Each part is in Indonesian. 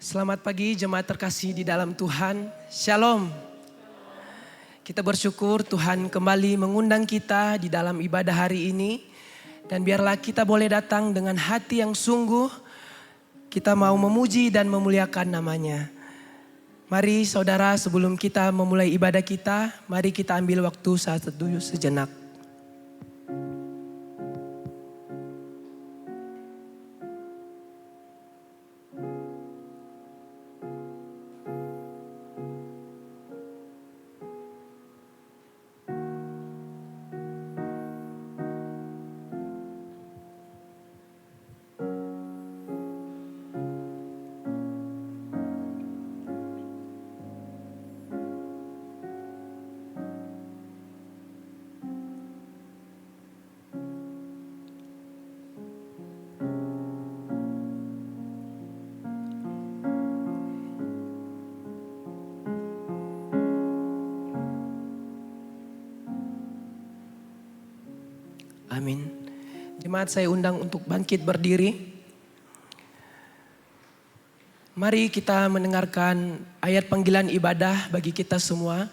Selamat pagi jemaat terkasih di dalam Tuhan. Shalom. Kita bersyukur Tuhan kembali mengundang kita di dalam ibadah hari ini. Dan biarlah kita boleh datang dengan hati yang sungguh. Kita mau memuji dan memuliakan namanya. Mari saudara, sebelum kita memulai ibadah kita, mari kita ambil waktu saat teduh sejenak. Amin. Jemaat saya undang untuk bangkit berdiri. Mari kita mendengarkan ayat panggilan ibadah bagi kita semua.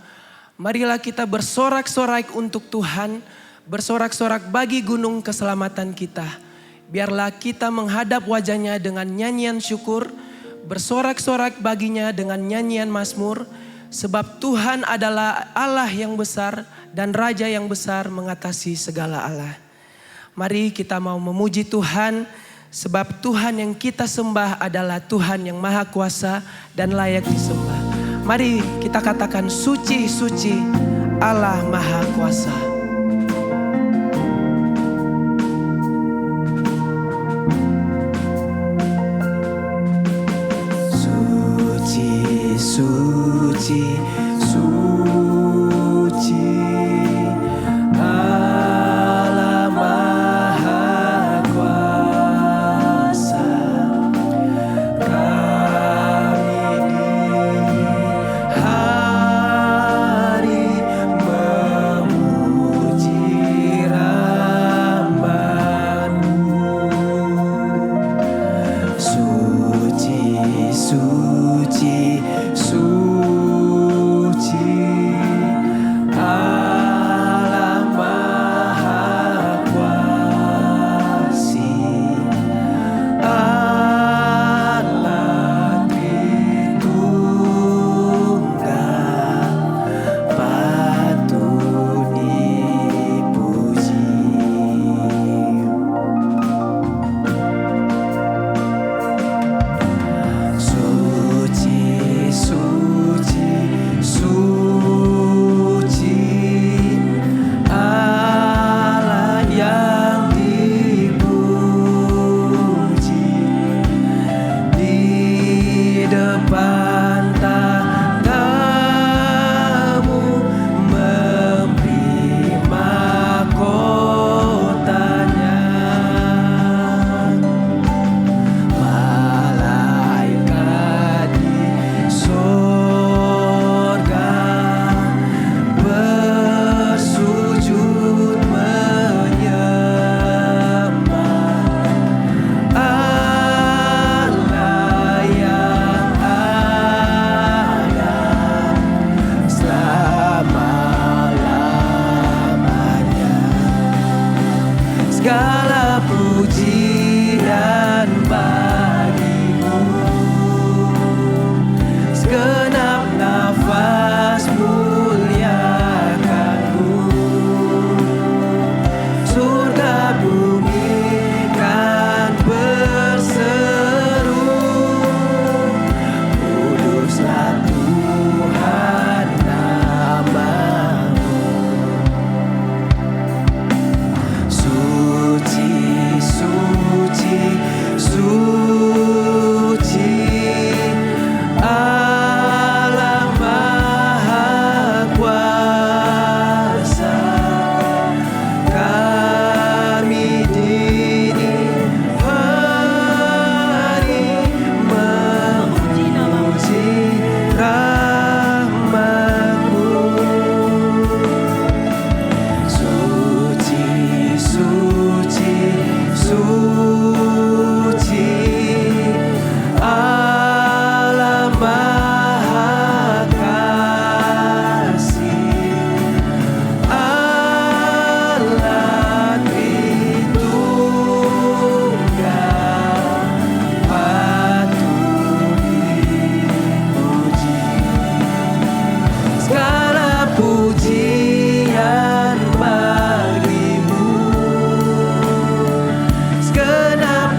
Marilah kita bersorak-sorai untuk Tuhan, bersorak-sorak bagi gunung keselamatan kita. Biarlah kita menghadap wajahnya dengan nyanyian syukur, bersorak-sorak baginya dengan nyanyian mazmur. Sebab Tuhan adalah Allah yang besar dan Raja yang besar mengatasi segala Allah. Mari kita mau memuji Tuhan, sebab Tuhan yang kita sembah adalah Tuhan yang maha kuasa dan layak disembah. Mari kita katakan suci, suci Allah maha kuasa. Suci, suci, suci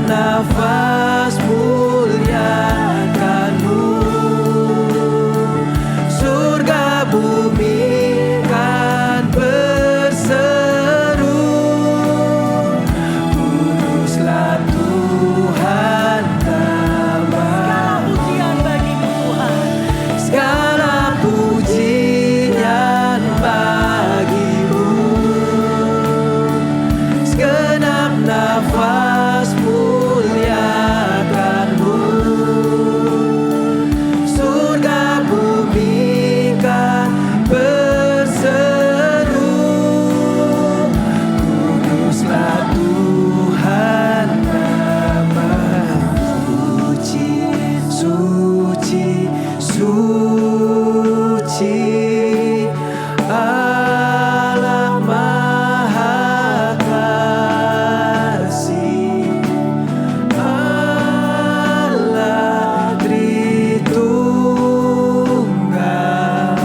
nafas muliakan-Mu. Surga bumi kan berseru, kuduslah Tuhan Bapa. Segala pujian bagi-Mu. Segenap nafas muliakan-Mu. Surga bumi kan berseru, kuduslah Tuhan Bapa. Suci, suci, suci, Allah Maha Kasih, Allah Tritunggal,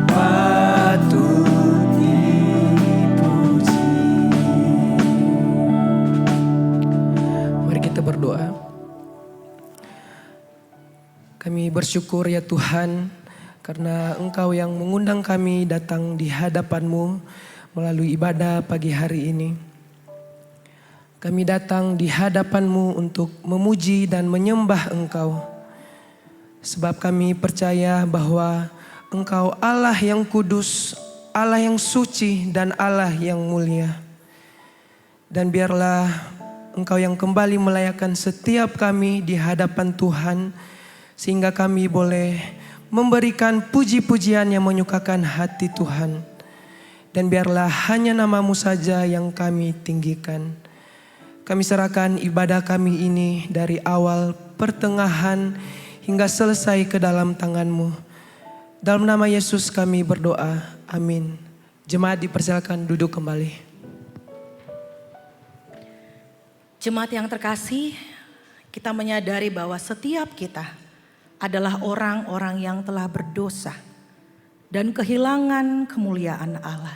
patut dipuji. Mari kita berdoa. Kami bersyukur ya Tuhan, karena Engkau yang mengundang kami datang di hadapan-Mu melalui ibadah pagi hari ini. Kami datang di hadapan-Mu untuk memuji dan menyembah Engkau. Sebab kami percaya bahwa Engkau Allah yang kudus, Allah yang suci, dan Allah yang mulia. Dan biarlah Engkau yang kembali melayakkan setiap kami di hadapan Tuhan, sehingga kami boleh memberikan puji-pujian yang menyukakan hati Tuhan. Dan biarlah hanya nama-Mu saja yang kami tinggikan. Kami serahkan ibadah kami ini dari awal, pertengahan, hingga selesai ke dalam tangan-Mu. Dalam nama Yesus kami berdoa, amin. Jemaat dipersilakan duduk kembali. Jemaat yang terkasih, kita menyadari bahwa setiap kita adalah orang-orang yang telah berdosa dan kehilangan kemuliaan Allah.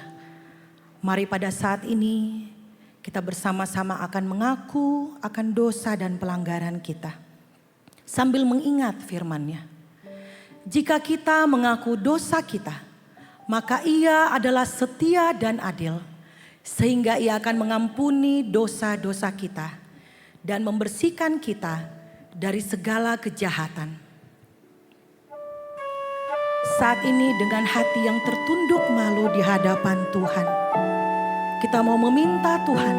Mari pada saat ini kita bersama-sama akan mengaku akan dosa dan pelanggaran kita, sambil mengingat firman-Nya. Jika kita mengaku dosa kita, maka Ia adalah setia dan adil, sehingga Ia akan mengampuni dosa-dosa kita dan membersihkan kita dari segala kejahatan. Saat ini dengan hati yang tertunduk malu di hadapan Tuhan, kita mau meminta Tuhan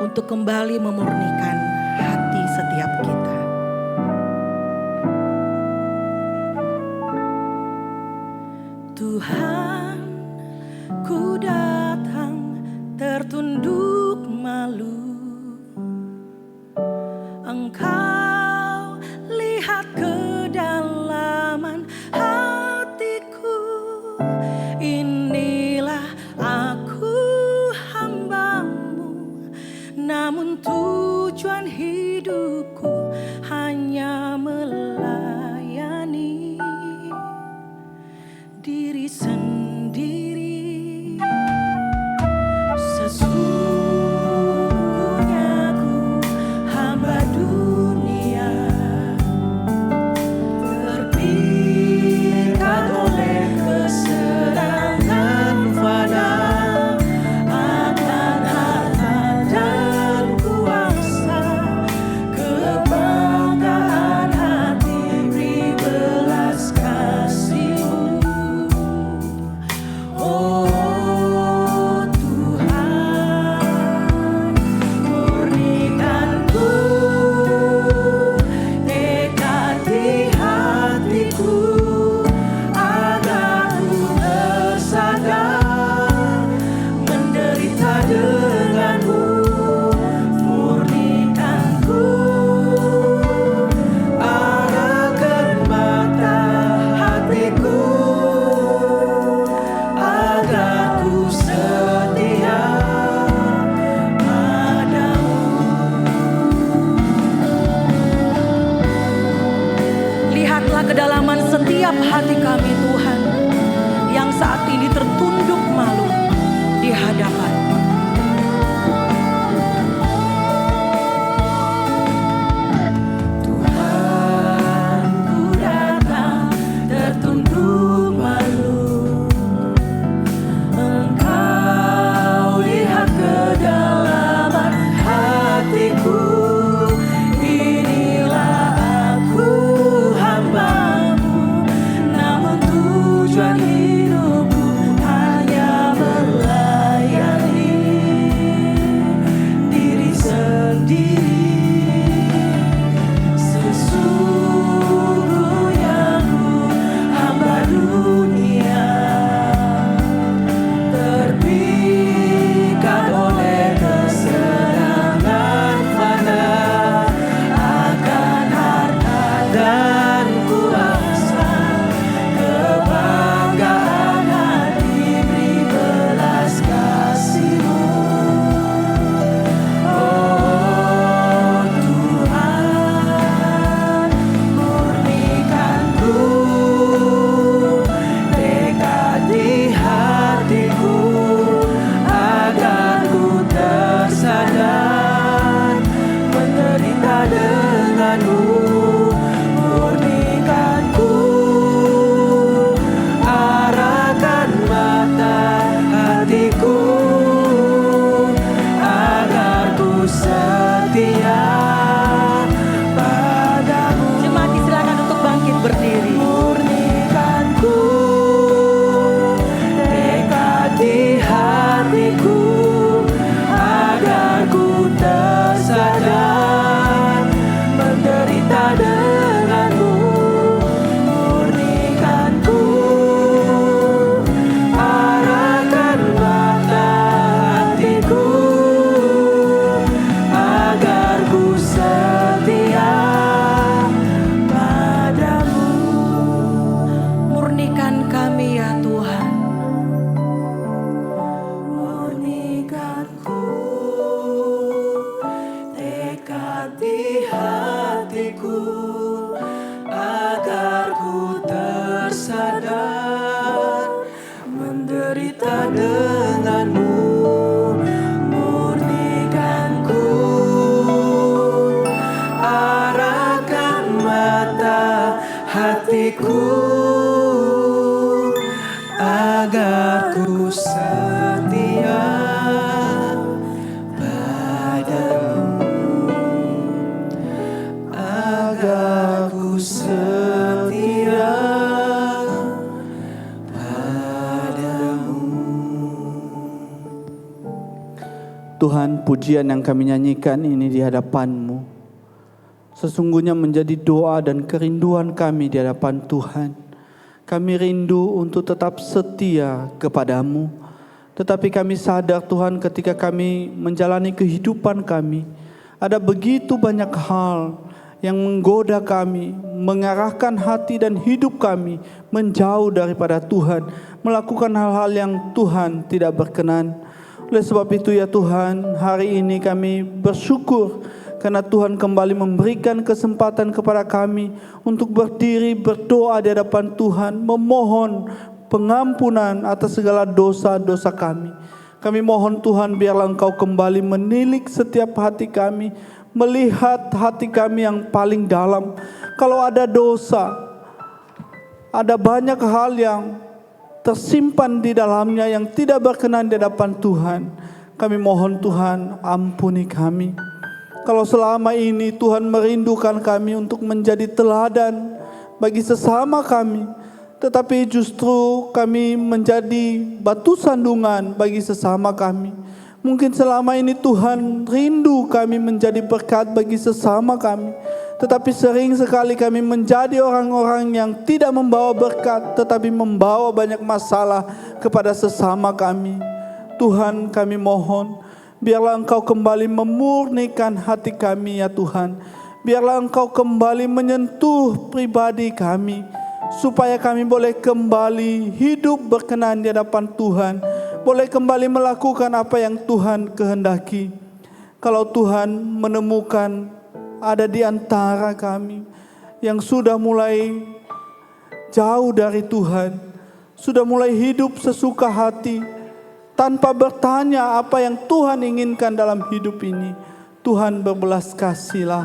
untuk kembali memurnikan hati setiap kita. Tuhan, ku datang tertunduk malu. Engkau lihat kedalaman hatiku. Inilah aku hamba-Mu, namun tujuan hidupku hanya melayani diri sendiri. Sesungguhnya ku hamba dunia, terpikat oleh kesenangan fana, akan harta dan kuasa, kebanggaan hati, beri belas kasih-Mu. Oh Tuhan, murnikanku, dekati hatiku, agar ku tersadar menderita denganmu. Murnikanku, arahkan mata hatiku, agar ku setia padamu. Lihatlah kedalaman setiap hati kami Tuhan, yang saat ini tertunduk malu di hadapan-Mu. Berkati hatiku agar ku tersadar menderita denganmu, murnikan ku, arahkan mata hatiku agar ku setia padamu, agar ku setia padamu. Tuhan, pujian yang kami nyanyikan ini di hadapan-Mu sesungguhnya menjadi doa dan kerinduan kami di hadapan Tuhan. Kami rindu untuk tetap setia kepadamu. Tetapi kami sadar Tuhan, ketika kami menjalani kehidupan kami, ada begitu banyak hal yang menggoda kami, mengarahkan hati dan hidup kami menjauh daripada Tuhan, melakukan hal-hal yang Tuhan tidak berkenan. Oleh sebab itu ya Tuhan, hari ini kami bersyukur karena Tuhan kembali memberikan kesempatan kepada kami untuk berdiri berdoa di hadapan Tuhan, memohon pengampunan atas segala dosa-dosa kami. Kami mohon Tuhan, biarlah Engkau kembali menilik setiap hati kami, melihat hati kami yang paling dalam. Kalau ada dosa, ada banyak hal yang tersimpan di dalamnya yang tidak berkenan di hadapan Tuhan. Kami mohon Tuhan, ampuni kami. Kalau selama ini Tuhan merindukan kami untuk menjadi teladan bagi sesama kami, tetapi justru kami menjadi batu sandungan bagi sesama kami. Mungkin selama ini Tuhan rindu kami menjadi berkat bagi sesama kami, tetapi sering sekali kami menjadi orang-orang yang tidak membawa berkat, tetapi membawa banyak masalah kepada sesama kami. Tuhan, kami mohon, biarlah Engkau kembali memurnikan hati kami ya Tuhan. Biarlah Engkau kembali menyentuh pribadi kami, supaya kami boleh kembali hidup berkenan di hadapan Tuhan, boleh kembali melakukan apa yang Tuhan kehendaki. Kalau Tuhan menemukan ada di antara kami yang sudah mulai jauh dari Tuhan, sudah mulai hidup sesuka hati, tanpa bertanya apa yang Tuhan inginkan dalam hidup ini, Tuhan berbelas kasihlah,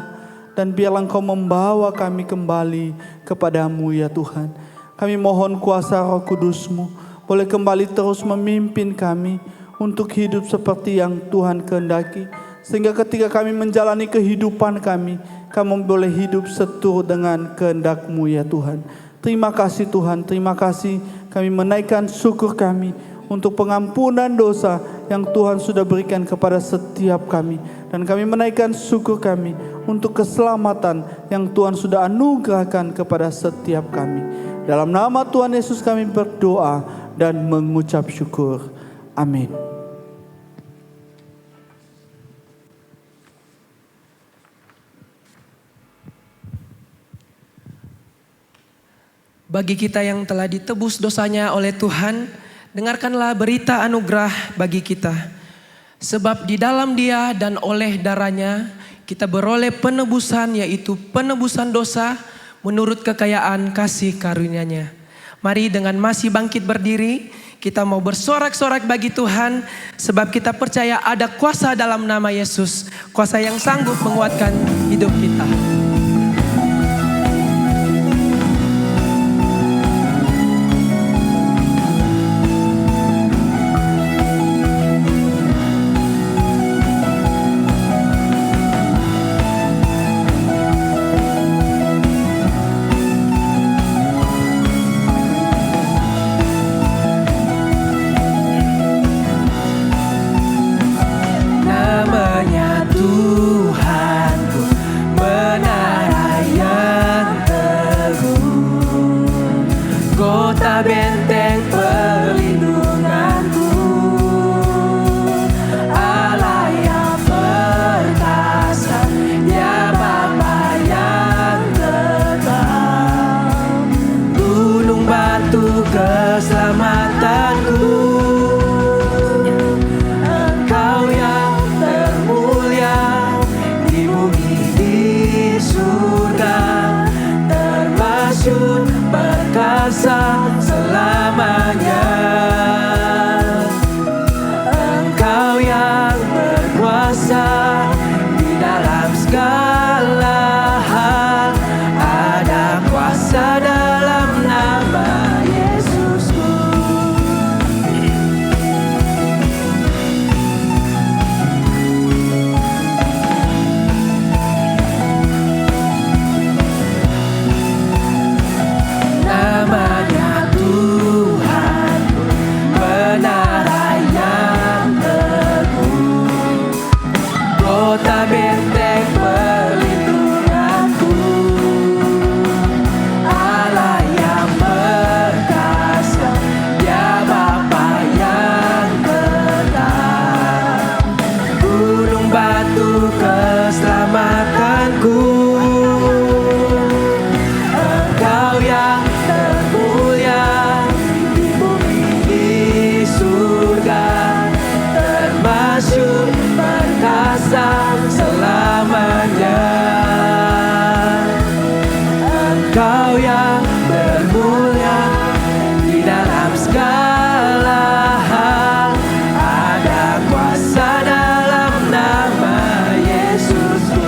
dan biarlah Engkau membawa kami kembali kepadamu ya Tuhan. Kami mohon kuasa Roh Kudus-Mu boleh kembali terus memimpin kami untuk hidup seperti yang Tuhan kehendaki, sehingga ketika kami menjalani kehidupan kami, kami boleh hidup seturut dengan kehendak-Mu ya Tuhan. Terima kasih Tuhan, terima kasih. Kami menaikkan syukur kami untuk pengampunan dosa yang Tuhan sudah berikan kepada setiap kami. Dan kami menaikkan syukur kami untuk keselamatan yang Tuhan sudah anugerahkan kepada setiap kami. Dalam nama Tuhan Yesus kami berdoa dan mengucap syukur. Amin. Bagi kita yang telah ditebus dosanya oleh Tuhan, dengarkanlah berita anugerah bagi kita. Sebab di dalam Dia dan oleh darahnya kita beroleh penebusan, yaitu penebusan dosa menurut kekayaan kasih karunia-Nya. Mari dengan masih bangkit berdiri, kita mau bersorak-sorak bagi Tuhan, sebab kita percaya ada kuasa dalam nama Yesus, kuasa yang sanggup menguatkan hidup kita. Namanya Tuhan ku menang. segala hal. Ada kuasa dalam nama Yesusku. Namanya Tuhan, menara yang teguh, kota benteng perlindunganku, Allah yang perkasa, Dia Bapa yang tetap, gunung batu keselamatanku. Engkau yang termulia di bumi di surga, termasyhur perkasa selamanya. Engkau yang termulia di dalam segala hal. Ada kuasa dalam nama Yesusku.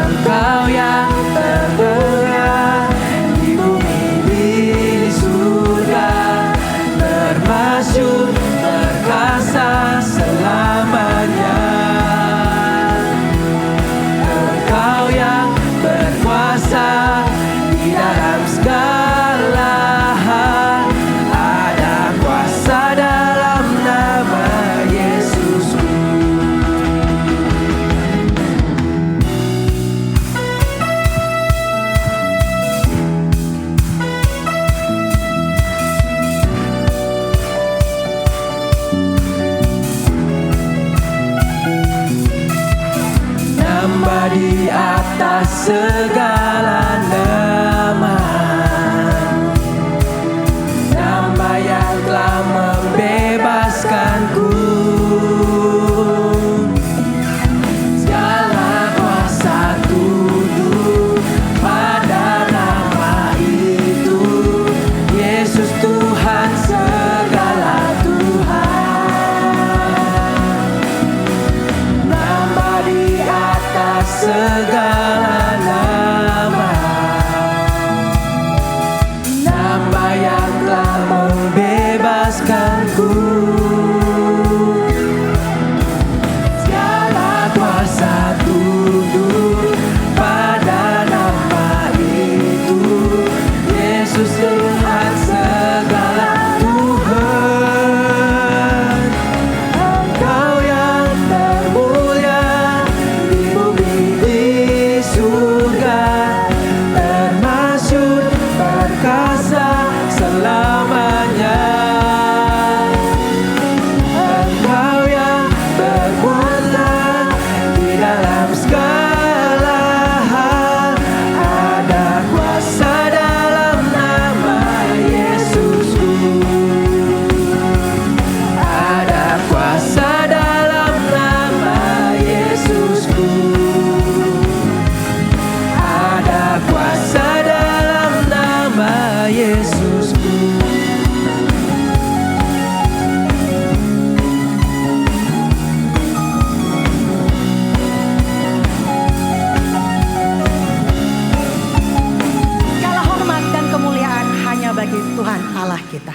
Engkau yang termulia di bumi di surga, termasyhur perkasa selamanya. Engkau yang berkuasa di dalam segala hal. Ada kuasa dalam nama Yesusku. Nama di atas segala nama, nama yang telah membebaskanku. Segala kuasa tunduk pada nama itu, Yesus Tuhan segala Tuhan. Nama di atas segala nama, nama yang telah membebaskanku. Segala kuasa tunduk pada nama itu, Yesus Tuhan segala Tuhan. Engkau yang termulia di bumi di surga, termasyhur perkasa selamanya. Engkau yang berkuasa di dalam segala hal. Ada kuasa dalam nama Yesusku. Ada kuasa dalam nama Yesusku. Ada kuasa dalam nama Yesusku. Segala hormat dan kemuliaan hanya bagi Tuhan Allah kita.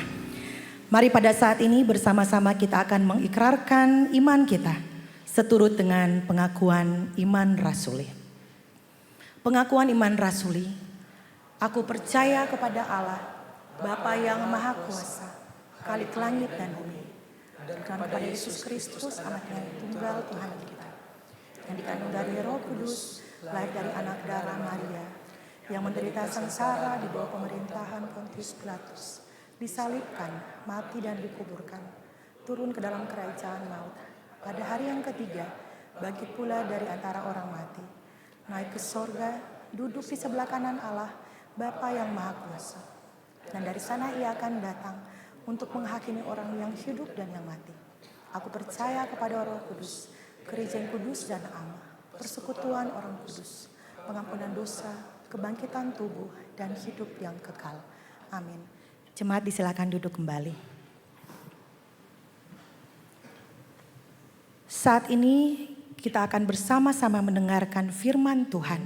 Mari pada saat ini bersama-sama kita akan mengikrarkan iman kita seturut dengan pengakuan iman rasuli. Pengakuan iman rasuli. Aku percaya kepada Allah, Bapa yang Maha Kuasa, Khalik langit dan bumi, dan kepada Yesus Kristus, Anaknya yang tunggal Tuhan kita, yang dikandung dari Roh Kudus, lahir dari anak darah Maria, yang menderita sengsara di bawah pemerintahan Pontius Pilatus, disalibkan, mati dan dikuburkan, turun ke dalam kerajaan maut. Pada hari yang ketiga, bangkit pula dari antara orang mati, naik ke sorga, duduk di sebelah kanan Allah, Bapa yang Maha Kuasa. Dan dari sana Ia akan datang untuk menghakimi orang yang hidup dan yang mati. Aku percaya kepada Roh Kudus, gereja yang kudus dan am, persekutuan orang kudus, pengampunan dosa, kebangkitan tubuh, dan hidup yang kekal. Amin. Jemaat disilakan duduk kembali. Saat ini kita akan bersama-sama mendengarkan firman Tuhan.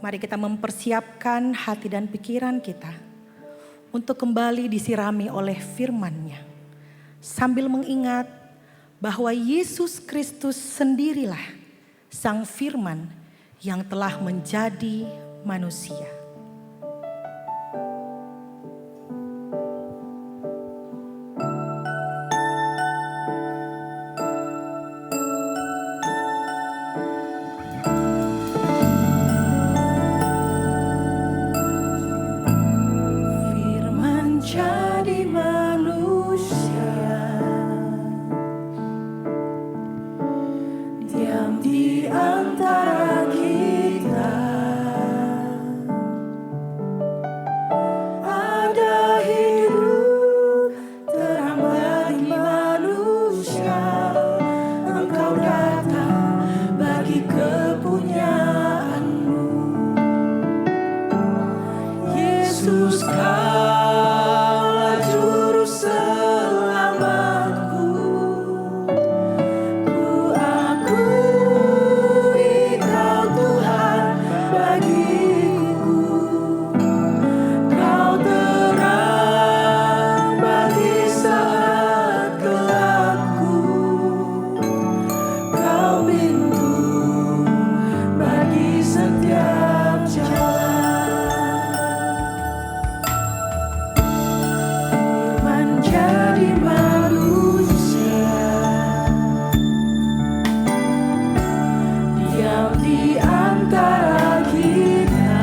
Mari kita mempersiapkan hati dan pikiran kita untuk kembali disirami oleh firman-Nya. Sambil mengingat bahwa Yesus Kristus sendirilah Sang Firman yang telah menjadi manusia. Firman jadi manusia, diam di antara kita. Ada hidup terang bagi manusia. Engkau datang bagi kepunyaanmu. Yesus, Kaulah juru selamatku. Ku akui Kau Tuhan bagiku. Kau terang bagi saat gelapku. Kau pintu bagi setiap jalan. Menjadi manusia, diam di antara kita.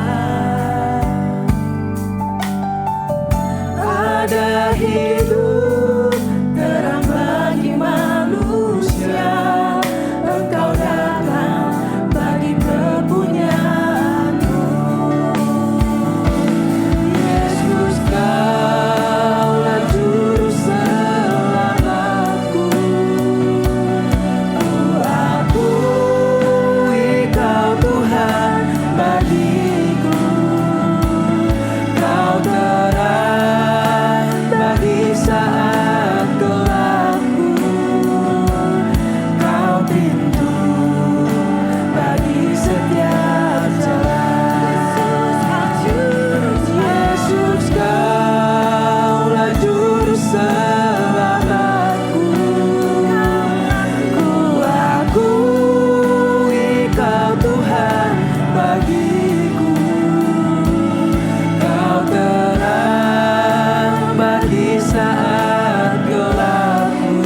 Ada hidup terang bagi manusia. Engkau datang bagi kepunyaanmu. Yesus, Kaulah juru selamatku. Ku akui Kau Tuhan bagiku. Kau terang bagi saat gelapku. Kau pintu bagi setiap jalan. Yesus, Kaulah juru selamatku. Ku akui Kau Tuhan bagiku. Kau terang bagi saat gelapku.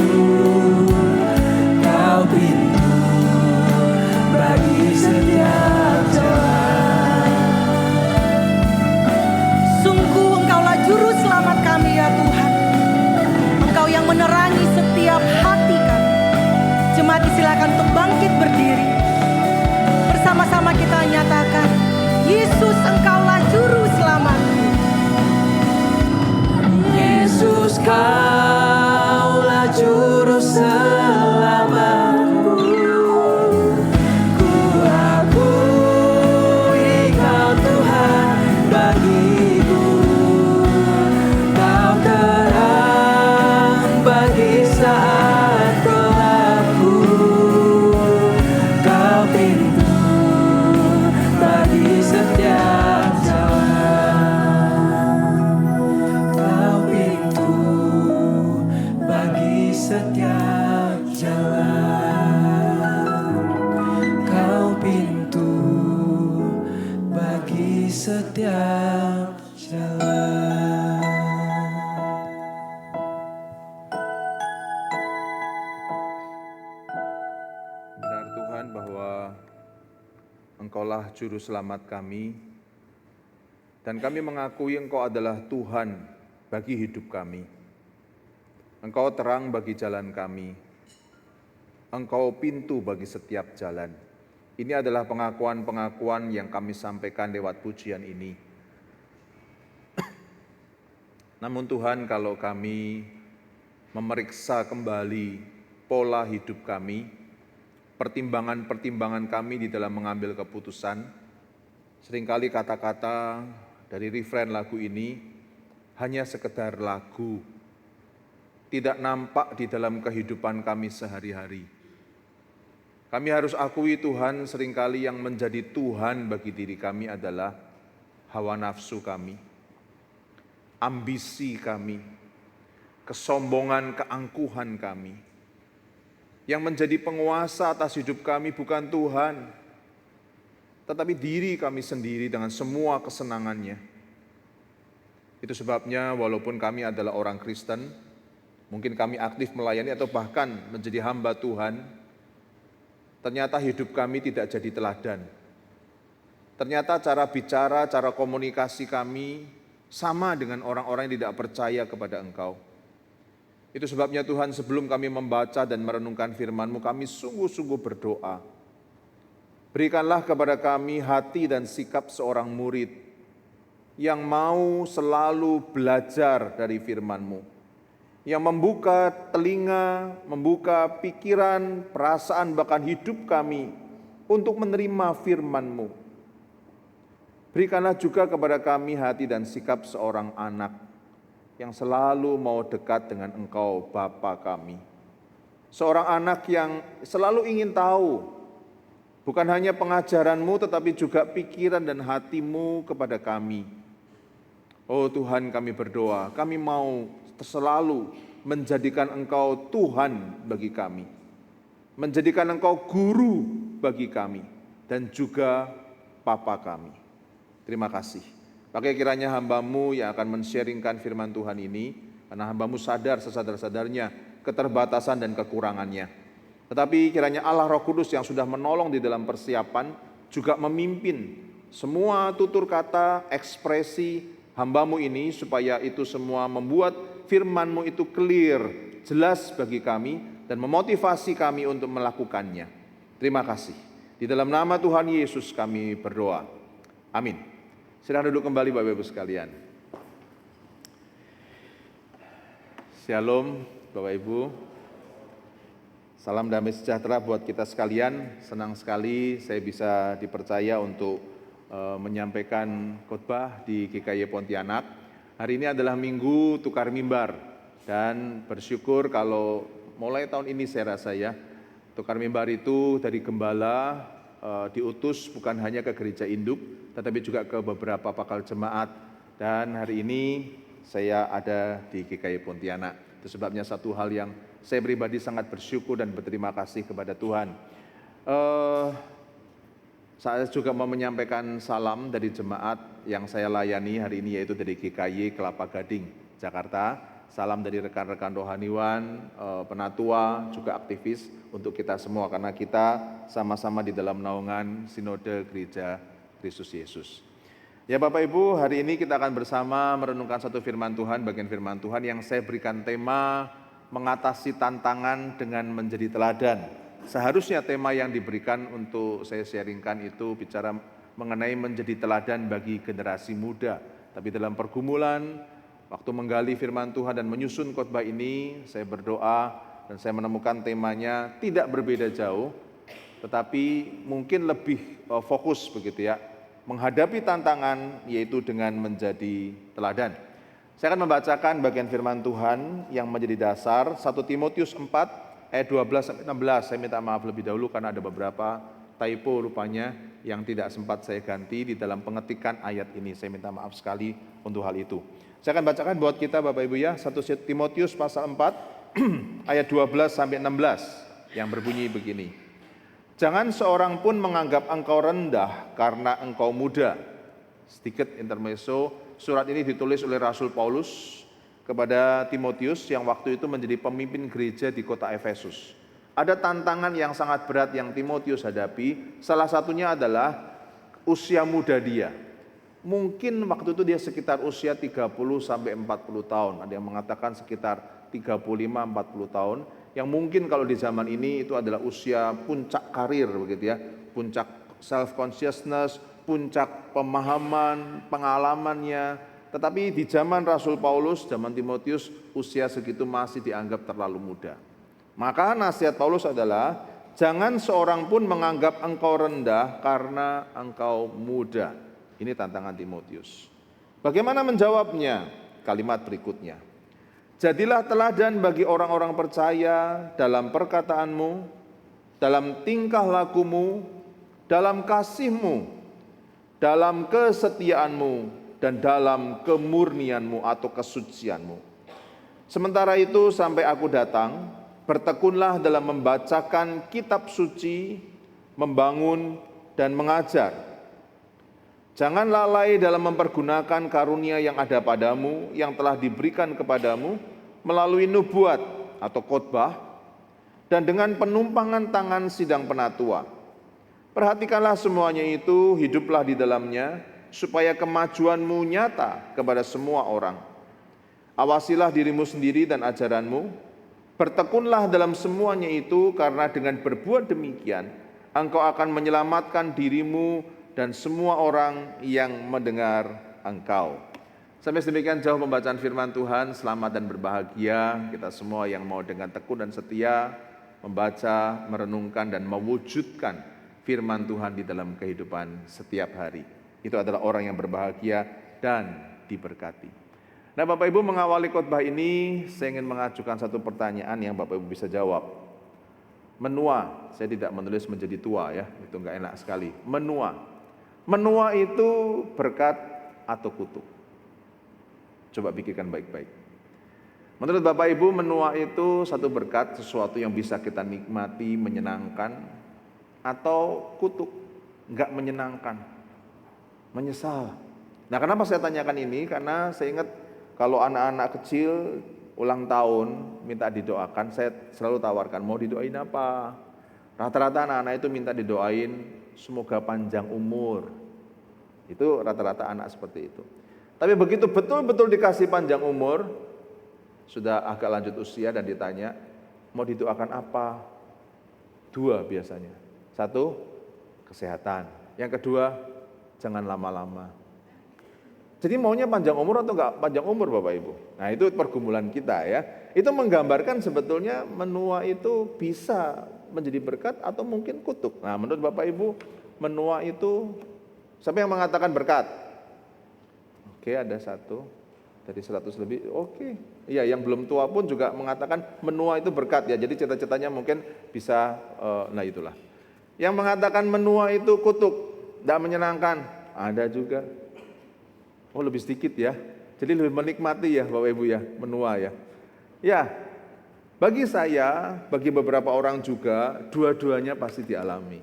Kau pintu bagi setiap jalan. Sungguh Engkaulah juru selamat kami ya Tuhan. Engkau yang menerangi setiap hati kami. Jemaat silakan untuk bangkit berdiri. Bersama-sama kita nyatakan, Yesus Engkaulah juru selamatku. Yesus, Kaulah juru selamatku. Ku akui Kau Tuhan bagiku. Kau terang bagi saat gelapku. Kau pintu bagi setiap jalan. Kau pintu bagi setiap jalan. Kau pintu bagi setiap jalan. Benar Tuhan bahwa Engkaulah juru selamat kami, dan kami mengakui Engkau adalah Tuhan bagi hidup kami. Engkau terang bagi jalan kami. Engkau pintu bagi setiap jalan. Ini adalah pengakuan-pengakuan yang kami sampaikan lewat pujian ini. Namun Tuhan, kalau kami memeriksa kembali pola hidup kami, pertimbangan-pertimbangan kami di dalam mengambil keputusan, seringkali kata-kata dari refrein lagu ini hanya sekedar lagu, tidak nampak di dalam kehidupan kami sehari-hari. Kami harus akui Tuhan, seringkali yang menjadi Tuhan bagi diri kami adalah hawa nafsu kami, ambisi kami, kesombongan, keangkuhan kami. Yang menjadi penguasa atas hidup kami bukan Tuhan, tetapi diri kami sendiri dengan semua kesenangannya. Itu sebabnya walaupun kami adalah orang Kristen, mungkin kami aktif melayani atau bahkan menjadi hamba Tuhan, ternyata hidup kami tidak jadi teladan. Ternyata cara bicara, cara komunikasi kami sama dengan orang-orang yang tidak percaya kepada Engkau. Itu sebabnya Tuhan, sebelum kami membaca dan merenungkan firman-Mu, kami sungguh-sungguh berdoa. Berikanlah kepada kami hati dan sikap seorang murid yang mau selalu belajar dari firman-Mu, yang membuka telinga, membuka pikiran, perasaan, bahkan hidup kami untuk menerima firman-Mu. Berikanlah juga kepada kami hati dan sikap seorang anak yang selalu mau dekat dengan Engkau, Bapa kami. Seorang anak yang selalu ingin tahu, bukan hanya pengajaran-Mu, tetapi juga pikiran dan hati-Mu kepada kami. Oh Tuhan, kami berdoa, kami mau selalu menjadikan Engkau Tuhan bagi kami, menjadikan Engkau guru bagi kami, dan juga Papa kami. Terima kasih. Pakai kiranya hamba-Mu yang akan men-sharingkan firman Tuhan ini, karena hamba-Mu sadar sesadar-sadarnya keterbatasan dan kekurangannya. Tetapi kiranya Allah Roh Kudus yang sudah menolong di dalam persiapan juga memimpin semua tutur kata, ekspresi hamba-Mu ini, supaya itu semua membuat firman-Mu itu clear, jelas bagi kami, dan memotivasi kami untuk melakukannya. Terima kasih. Di dalam nama Tuhan Yesus kami berdoa. Amin. Silakan duduk kembali Bapak Ibu sekalian. Shalom Bapak Ibu. Salam damai sejahtera buat kita sekalian. Senang sekali saya bisa dipercaya untuk menyampaikan khotbah di GKY Pontianak. Hari ini adalah minggu tukar mimbar, dan bersyukur kalau mulai tahun ini saya rasa ya, tukar mimbar itu dari gembala diutus bukan hanya ke gereja induk, tetapi juga ke beberapa pakal jemaat, dan hari ini saya ada di GKY Pontianak. Itu sebabnya satu hal yang saya pribadi sangat bersyukur dan berterima kasih kepada Tuhan. Saya juga mau menyampaikan salam dari jemaat yang saya layani hari ini, yaitu dari GKY Kelapa Gading, Jakarta. Salam dari rekan-rekan rohaniwan, penatua, juga aktivis untuk kita semua, karena kita sama-sama di dalam naungan Sinode Gereja Kristus Yesus. Ya Bapak Ibu, hari ini kita akan bersama merenungkan satu firman Tuhan, bagian firman Tuhan yang saya berikan tema mengatasi tantangan dengan menjadi teladan. Seharusnya tema yang diberikan untuk saya sharingkan itu bicara mengenai menjadi teladan bagi generasi muda. Tapi dalam pergumulan, waktu menggali firman Tuhan dan menyusun khotbah ini, saya berdoa dan saya menemukan temanya tidak berbeda jauh, tetapi mungkin lebih fokus begitu ya, menghadapi tantangan yaitu dengan menjadi teladan. Saya akan membacakan bagian firman Tuhan yang menjadi dasar 1 Timotius 4 ayat 12-16, saya minta maaf lebih dahulu karena ada beberapa typo rupanya yang tidak sempat saya ganti di dalam pengetikan ayat ini. Saya minta maaf sekali untuk hal itu. Saya akan bacakan buat kita Bapak Ibu ya, 1 Timotius pasal 4 ayat 12-16 yang berbunyi begini. Jangan seorang pun menganggap engkau rendah karena engkau muda. Sedikit intermezzo, surat ini ditulis oleh Rasul Paulus kepada Timotius yang waktu itu menjadi pemimpin gereja di kota Efesus. Ada tantangan yang sangat berat yang Timotius hadapi, salah satunya adalah usia muda dia. Mungkin waktu itu dia sekitar usia 30-40 tahun, ada yang mengatakan sekitar 35-40 tahun, yang mungkin kalau di zaman ini itu adalah usia puncak karir begitu ya, puncak self consciousness, puncak pemahaman, pengalamannya. Tetapi di zaman Rasul Paulus, zaman Timotius, usia segitu masih dianggap terlalu muda. Maka nasihat Paulus adalah, jangan seorang pun menganggap engkau rendah karena engkau muda. Ini tantangan Timotius. Bagaimana menjawabnya? Kalimat berikutnya. Jadilah teladan bagi orang-orang percaya dalam perkataanmu, dalam tingkah lakumu, dalam kasih-Mu, dalam kesetiaan-Mu, dan dalam kemurnian-Mu atau kesucian-Mu. Sementara itu sampai aku datang, bertekunlah dalam membacakan kitab suci, membangun dan mengajar. Jangan lalai dalam mempergunakan karunia yang ada padamu, yang telah diberikan kepadamu melalui nubuat atau khotbah, dan dengan penumpangan tangan sidang penatua. Perhatikanlah semuanya itu, hiduplah di dalamnya, supaya kemajuanmu nyata kepada semua orang. Awasilah dirimu sendiri dan ajaranmu, bertekunlah dalam semuanya itu, karena dengan berbuat demikian, engkau akan menyelamatkan dirimu dan semua orang yang mendengar engkau. Sampai sedemikian jauh pembacaan firman Tuhan. Selamat dan berbahagia kita semua yang mau dengan tekun dan setia membaca, merenungkan, dan mewujudkan firman Tuhan di dalam kehidupan setiap hari. Itu adalah orang yang berbahagia dan diberkati. Nah, Bapak Ibu, mengawali khotbah ini saya ingin mengajukan satu pertanyaan yang Bapak Ibu bisa jawab. Menua, saya tidak menulis menjadi tua ya, itu enggak enak sekali. Menua. Menua itu berkat atau kutuk? Coba pikirkan baik-baik. Menurut Bapak Ibu, menua itu satu berkat, sesuatu yang bisa kita nikmati, menyenangkan, atau kutuk, enggak menyenangkan, menyesal. Nah, kenapa saya tanyakan ini? Karena saya ingat kalau anak-anak kecil ulang tahun minta didoakan, saya selalu tawarkan, mau didoain apa? Rata-rata anak-anak itu minta didoain semoga panjang umur. Itu rata-rata anak seperti itu. Tapi begitu betul-betul dikasih panjang umur, sudah agak lanjut usia dan ditanya, mau didoakan apa? Dua biasanya. Satu, kesehatan. Yang kedua, jangan lama-lama. Jadi maunya panjang umur atau enggak panjang umur Bapak Ibu? Nah, itu pergumulan kita ya. Itu menggambarkan sebetulnya menua itu bisa menjadi berkat atau mungkin kutuk. Nah, menurut Bapak Ibu, menua itu siapa yang mengatakan berkat? Oke, ada satu dari 100 lebih. Oke. Iya, yang belum tua pun juga mengatakan menua itu berkat ya. Jadi cita-citanya mungkin bisa nah itulah. Yang mengatakan menua itu kutuk, tidak menyenangkan, ada juga. Oh, lebih sedikit ya. Jadi lebih menikmati ya Bapak Ibu ya, menua ya. Ya, bagi saya, bagi beberapa orang juga, dua-duanya pasti dialami.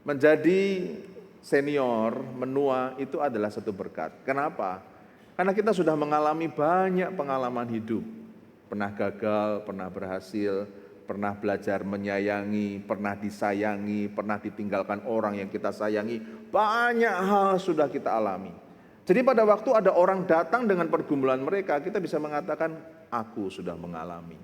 Menjadi senior, menua itu adalah satu berkat. Kenapa? Karena kita sudah mengalami banyak pengalaman hidup. Pernah gagal, pernah berhasil, pernah belajar menyayangi, pernah disayangi, pernah ditinggalkan orang yang kita sayangi. Banyak hal sudah kita alami. Jadi pada waktu ada orang datang dengan pergumulan mereka, kita bisa mengatakan, aku sudah mengalami,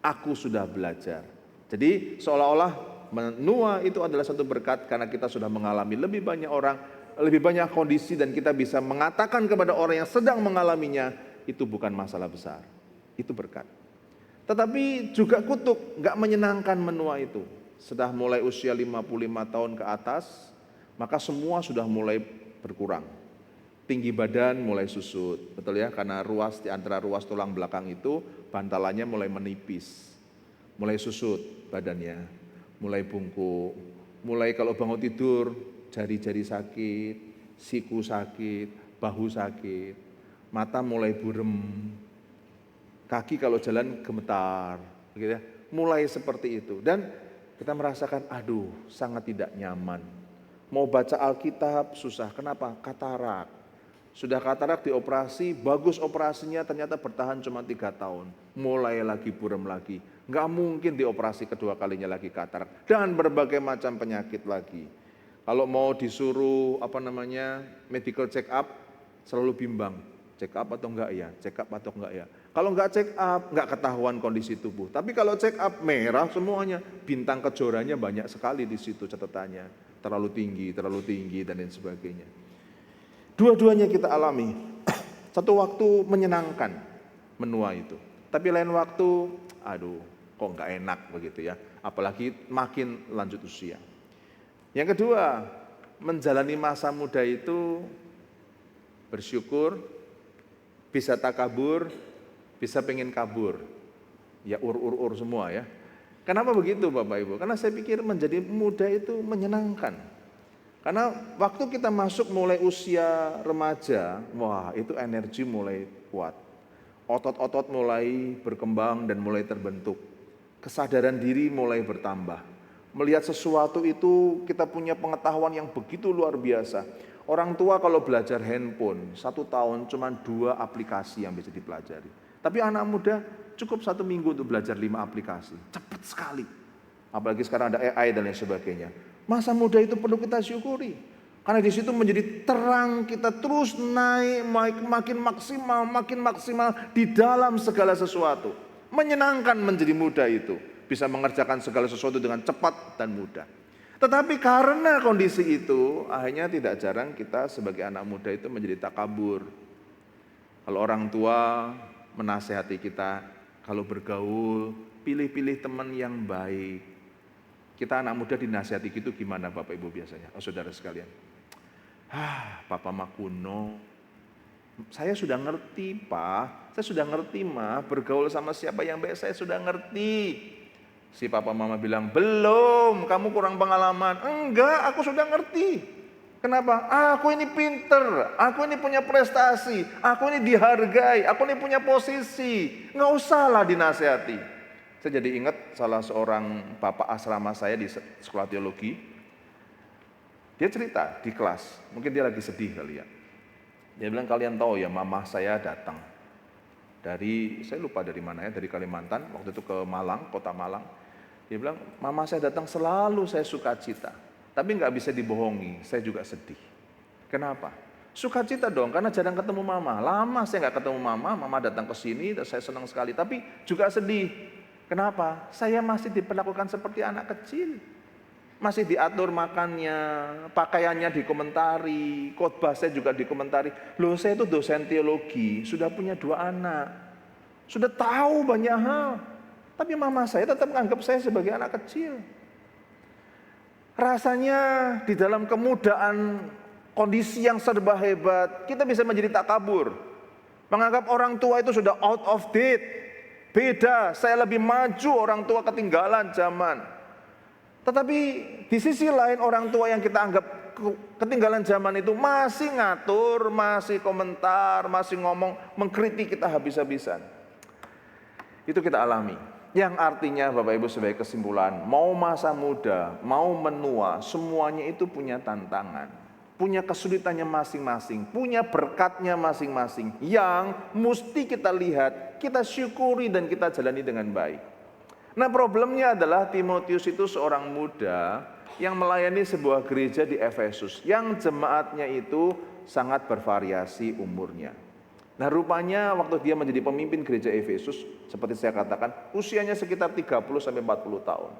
aku sudah belajar. Jadi seolah-olah menua itu adalah satu berkat karena kita sudah mengalami lebih banyak orang, lebih banyak kondisi, dan kita bisa mengatakan kepada orang yang sedang mengalaminya, itu bukan masalah besar, itu berkat. Tetapi juga kutuk, gak menyenangkan menua itu. Sudah mulai usia 55 tahun ke atas, maka semua sudah mulai berkurang. Tinggi badan mulai susut, betul ya, karena ruas di antara ruas tulang belakang itu bantalannya mulai menipis, mulai susut badannya, mulai bungkuk, mulai kalau bangun tidur jari-jari sakit, siku sakit, bahu sakit, mata mulai burem, kaki kalau jalan gemetar, gitu ya, mulai seperti itu. Dan kita merasakan, aduh, sangat tidak nyaman. Mau baca Alkitab susah, kenapa? Katarak. Sudah katarak dioperasi, bagus operasinya, ternyata bertahan cuma 3 tahun. Mulai lagi buram lagi. Nggak mungkin dioperasi kedua kalinya lagi katarak. Dan berbagai macam penyakit lagi. Kalau mau disuruh medical check up, selalu bimbang. Check up atau enggak ya? Check up atau enggak ya? Kalau enggak check up, enggak ketahuan kondisi tubuh. Tapi kalau check up, merah semuanya. Bintang kejoranya banyak sekali di situ catatannya. Terlalu tinggi, dan lain sebagainya. Dua-duanya kita alami. Satu waktu menyenangkan menua itu. Tapi lain waktu, aduh, kok enggak enak begitu ya. Apalagi makin lanjut usia. Yang kedua, menjalani masa muda itu bersyukur, bisa takabur, bisa pengen kabur. Ya ur semua ya. Kenapa begitu Bapak Ibu? Karena saya pikir menjadi muda itu menyenangkan. Karena waktu kita masuk mulai usia remaja, wah itu energi mulai kuat. Otot-otot mulai berkembang dan mulai terbentuk. Kesadaran diri mulai bertambah. Melihat sesuatu itu kita punya pengetahuan yang begitu luar biasa. Orang tua kalau belajar handphone, 1 tahun cuma 2 aplikasi yang bisa dipelajari. Tapi anak muda cukup 1 minggu untuk belajar 5 aplikasi. Cepat sekali. Apalagi sekarang ada AI dan lain sebagainya. Masa muda itu perlu kita syukuri. Karena di situ menjadi terang, kita terus naik, makin maksimal di dalam segala sesuatu. Menyenangkan menjadi muda itu. Bisa mengerjakan segala sesuatu dengan cepat dan mudah. Tetapi karena kondisi itu, akhirnya tidak jarang kita sebagai anak muda itu menjadi takabur. Kalau orang tua menasehati kita, kalau bergaul, pilih-pilih teman yang baik. Kita anak muda dinasihati gitu gimana Bapak Ibu biasanya? Oh saudara sekalian. Papa mah kuno. Saya sudah ngerti Pak, saya sudah ngerti Ma, bergaul sama siapa yang baik saya sudah ngerti. Si papa mama bilang, belum, kamu kurang pengalaman. Enggak, aku sudah ngerti. Kenapa? Aku ini pinter, aku ini punya prestasi, aku ini dihargai, aku ini punya posisi. Enggak usahlah dinasehati. Saya jadi ingat salah seorang bapak asrama saya di sekolah teologi. Dia cerita di kelas, mungkin dia lagi sedih kali ya. Dia bilang, kalian tahu ya mama saya datang. Saya lupa dari mana ya, dari Kalimantan, waktu itu ke Malang, kota Malang. Dia bilang, mama saya datang selalu saya sukacita. Tapi nggak bisa dibohongi, saya juga sedih. Kenapa? Sukacita dong, karena jarang ketemu mama. Lama saya nggak ketemu mama, mama datang ke sini, saya senang sekali. Tapi juga sedih. Kenapa? Saya masih diperlakukan seperti anak kecil. Masih diatur makannya, pakaiannya dikomentari, khotbah saya juga dikomentari. Loh saya itu dosen teologi, sudah punya 2 anak. Sudah tahu banyak hal. Tapi mama saya tetap menganggap saya sebagai anak kecil. Rasanya di dalam kemudaan, kondisi yang serba hebat, kita bisa menjadi takabur. Menganggap orang tua itu sudah out of date. Beda, saya lebih maju, orang tua ketinggalan zaman. Tetapi di sisi lain orang tua yang kita anggap ketinggalan zaman itu masih ngatur, masih komentar, masih ngomong, mengkritik kita habis-habisan. Itu kita alami. Yang artinya Bapak Ibu sebagai kesimpulan, mau masa muda, mau menua, semuanya itu punya tantangan. Punya kesulitannya masing-masing, punya berkatnya masing-masing. Yang mesti kita lihat, kita syukuri dan kita jalani dengan baik. Nah problemnya adalah Timotius itu seorang muda yang melayani sebuah gereja di Efesus. Yang jemaatnya itu sangat bervariasi umurnya. Nah rupanya waktu dia menjadi pemimpin gereja Efesus, seperti saya katakan, usianya sekitar 30-40 tahun.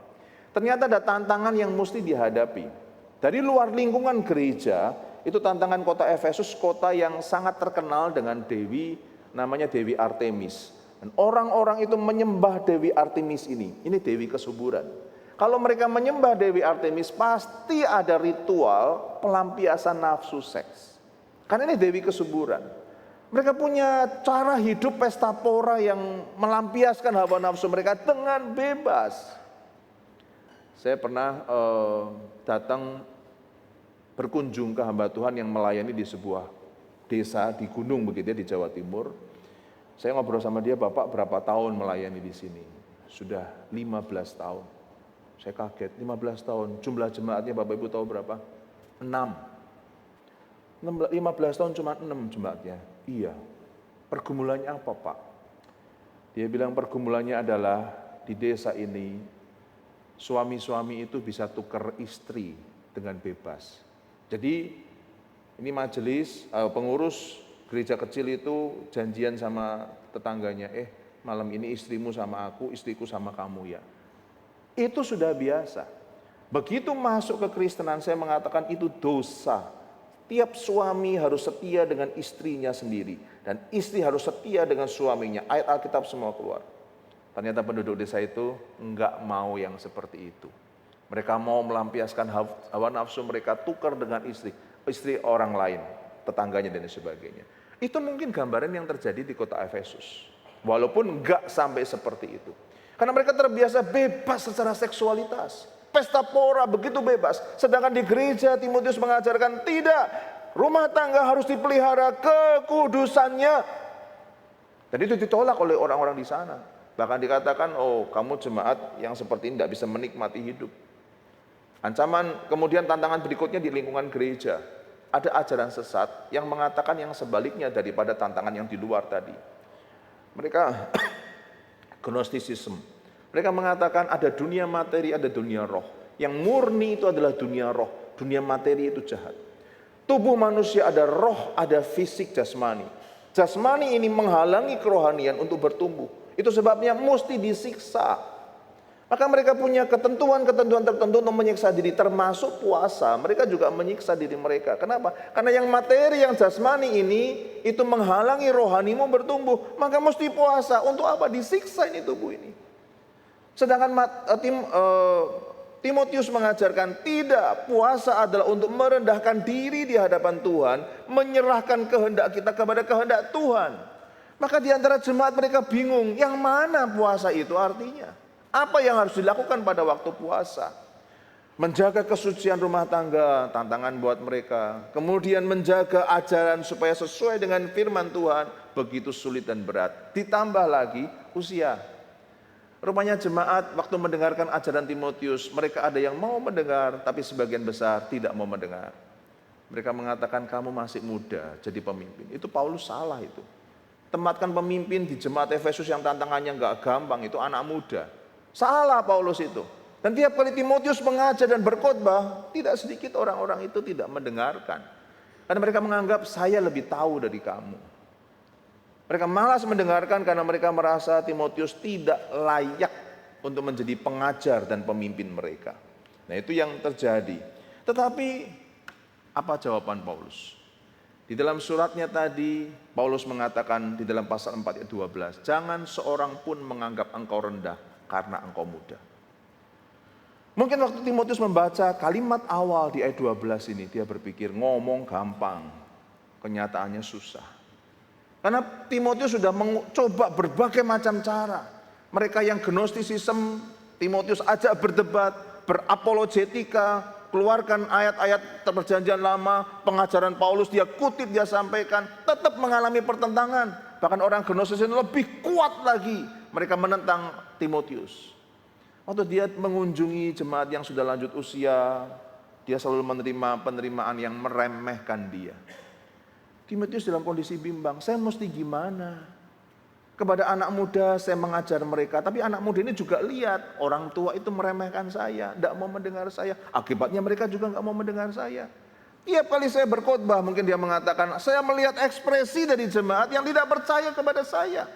Ternyata ada tantangan yang mesti dihadapi. Dari luar lingkungan gereja, itu tantangan kota Efesus, kota yang sangat terkenal dengan dewi, namanya Dewi Artemis. Dan orang-orang itu menyembah Dewi Artemis ini dewi kesuburan. Kalau mereka menyembah Dewi Artemis, pasti ada ritual pelampiasan nafsu seks. Karena ini dewi kesuburan. Mereka punya cara hidup pesta pora yang melampiaskan hawa nafsu mereka dengan bebas. Saya pernah datang berkunjung ke hamba Tuhan yang melayani di sebuah desa di gunung begitu ya, di Jawa Timur. Saya ngobrol sama dia, Bapak berapa tahun melayani di sini? Sudah 15 tahun. Saya kaget, 15 tahun. Jumlah jemaatnya Bapak Ibu tahu berapa? 6. 15 tahun cuma 6 jemaatnya. Iya. Pergumulannya apa Pak? Dia bilang pergumulannya adalah di desa ini suami-suami itu bisa tukar istri dengan bebas. Jadi ini majelis pengurus gereja kecil itu janjian sama tetangganya, malam ini istrimu sama aku, istriku sama kamu ya. Itu sudah biasa. Begitu masuk ke Kristenan saya mengatakan itu dosa. Tiap suami harus setia dengan istrinya sendiri. Dan istri harus setia dengan suaminya. Ayat Alkitab semua keluar. Ternyata penduduk desa itu enggak mau yang seperti itu. Mereka mau melampiaskan hawa nafsu mereka tukar dengan istri orang lain, tetangganya dan sebagainya. Itu mungkin gambaran yang terjadi di kota Efesus. Walaupun enggak sampai seperti itu. Karena mereka terbiasa bebas secara seksualitas. Pesta pora begitu bebas. Sedangkan di gereja Timotius mengajarkan tidak. Rumah tangga harus dipelihara kekudusannya. Dan itu ditolak oleh orang-orang di sana. Bahkan dikatakan, oh kamu jemaat yang seperti ini tidak bisa menikmati hidup. Ancaman kemudian tantangan berikutnya di lingkungan gereja. Ada ajaran sesat yang mengatakan yang sebaliknya daripada tantangan yang di luar tadi. Mereka Gnostisism. Mereka mengatakan ada dunia materi, ada dunia roh. Yang murni itu adalah dunia roh. Dunia materi itu jahat. Tubuh manusia ada roh, ada fisik jasmani. Jasmani ini menghalangi kerohanian untuk bertumbuh. Itu sebabnya mesti disiksa. Maka mereka punya ketentuan-ketentuan tertentu untuk menyiksa diri, termasuk puasa. Mereka juga menyiksa diri mereka. Kenapa? Karena yang materi, yang jasmani ini, itu menghalangi rohanimu bertumbuh. Maka mesti puasa. Untuk apa? Disiksa ini tubuh ini. Sedangkan Timotius mengajarkan tidak, puasa adalah untuk merendahkan diri di hadapan Tuhan, menyerahkan kehendak kita kepada kehendak Tuhan. Maka di antara jemaat mereka bingung, yang mana puasa itu artinya? Apa yang harus dilakukan pada waktu puasa? Menjaga kesucian rumah tangga, tantangan buat mereka. Kemudian menjaga ajaran supaya sesuai dengan firman Tuhan, begitu sulit dan berat. Ditambah lagi usia. Rupanya jemaat waktu mendengarkan ajaran Timotius, mereka ada yang mau mendengar, tapi sebagian besar tidak mau mendengar. Mereka mengatakan kamu masih muda jadi pemimpin. Itu Paulus salah itu. Tempatkan pemimpin di jemaat Efesus yang tantangannya nggak gampang, itu anak muda. Salah Paulus itu. Dan tiap kali Timotius mengajar dan berkhotbah, tidak sedikit orang-orang itu tidak mendengarkan. Karena mereka menganggap saya lebih tahu dari kamu. Mereka malas mendengarkan karena mereka merasa Timotius tidak layak untuk menjadi pengajar dan pemimpin mereka. Nah itu yang terjadi. Tetapi apa jawaban Paulus? Di dalam suratnya tadi Paulus mengatakan di dalam pasal 4 ayat 12, jangan seorang pun menganggap engkau rendah karena engkau muda. Mungkin waktu Timotius membaca kalimat awal di ayat 12 ini, dia berpikir ngomong gampang, kenyataannya susah. Karena Timotius sudah mencoba berbagai macam cara. Mereka yang Gnostisism, Timotius ajak berdebat, berapologetika, keluarkan ayat-ayat perjanjian lama, pengajaran Paulus dia kutip, dia sampaikan, tetap mengalami pertentangan. Bahkan orang Gnostisism lebih kuat lagi, mereka menentang Timotius. Waktu dia mengunjungi jemaat yang sudah lanjut usia, dia selalu menerima penerimaan yang meremehkan dia. Timotius dalam kondisi bimbang, saya mesti gimana? Kepada anak muda saya mengajar mereka, tapi anak muda ini juga lihat orang tua itu meremehkan saya, tidak mau mendengar saya. Akibatnya mereka juga nggak mau mendengar saya. Tiap kali saya berkhotbah, mungkin dia mengatakan, saya melihat ekspresi dari jemaat yang tidak percaya kepada saya.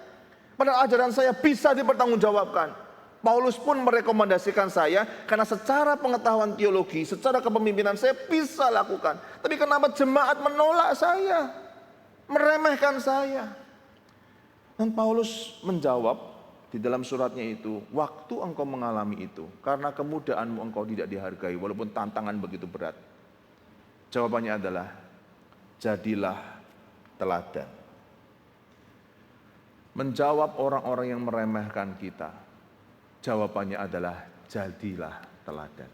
Padahal ajaran saya bisa dipertanggungjawabkan. Paulus pun merekomendasikan saya karena secara pengetahuan teologi, secara kepemimpinan saya bisa lakukan. Tapi kenapa jemaat menolak saya, meremehkan saya? Dan Paulus menjawab di dalam suratnya itu, waktu engkau mengalami itu, karena kemudaanmu engkau tidak dihargai walaupun tantangan begitu berat. Jawabannya adalah, jadilah teladan. Menjawab orang-orang yang meremehkan kita, jawabannya adalah jadilah teladan.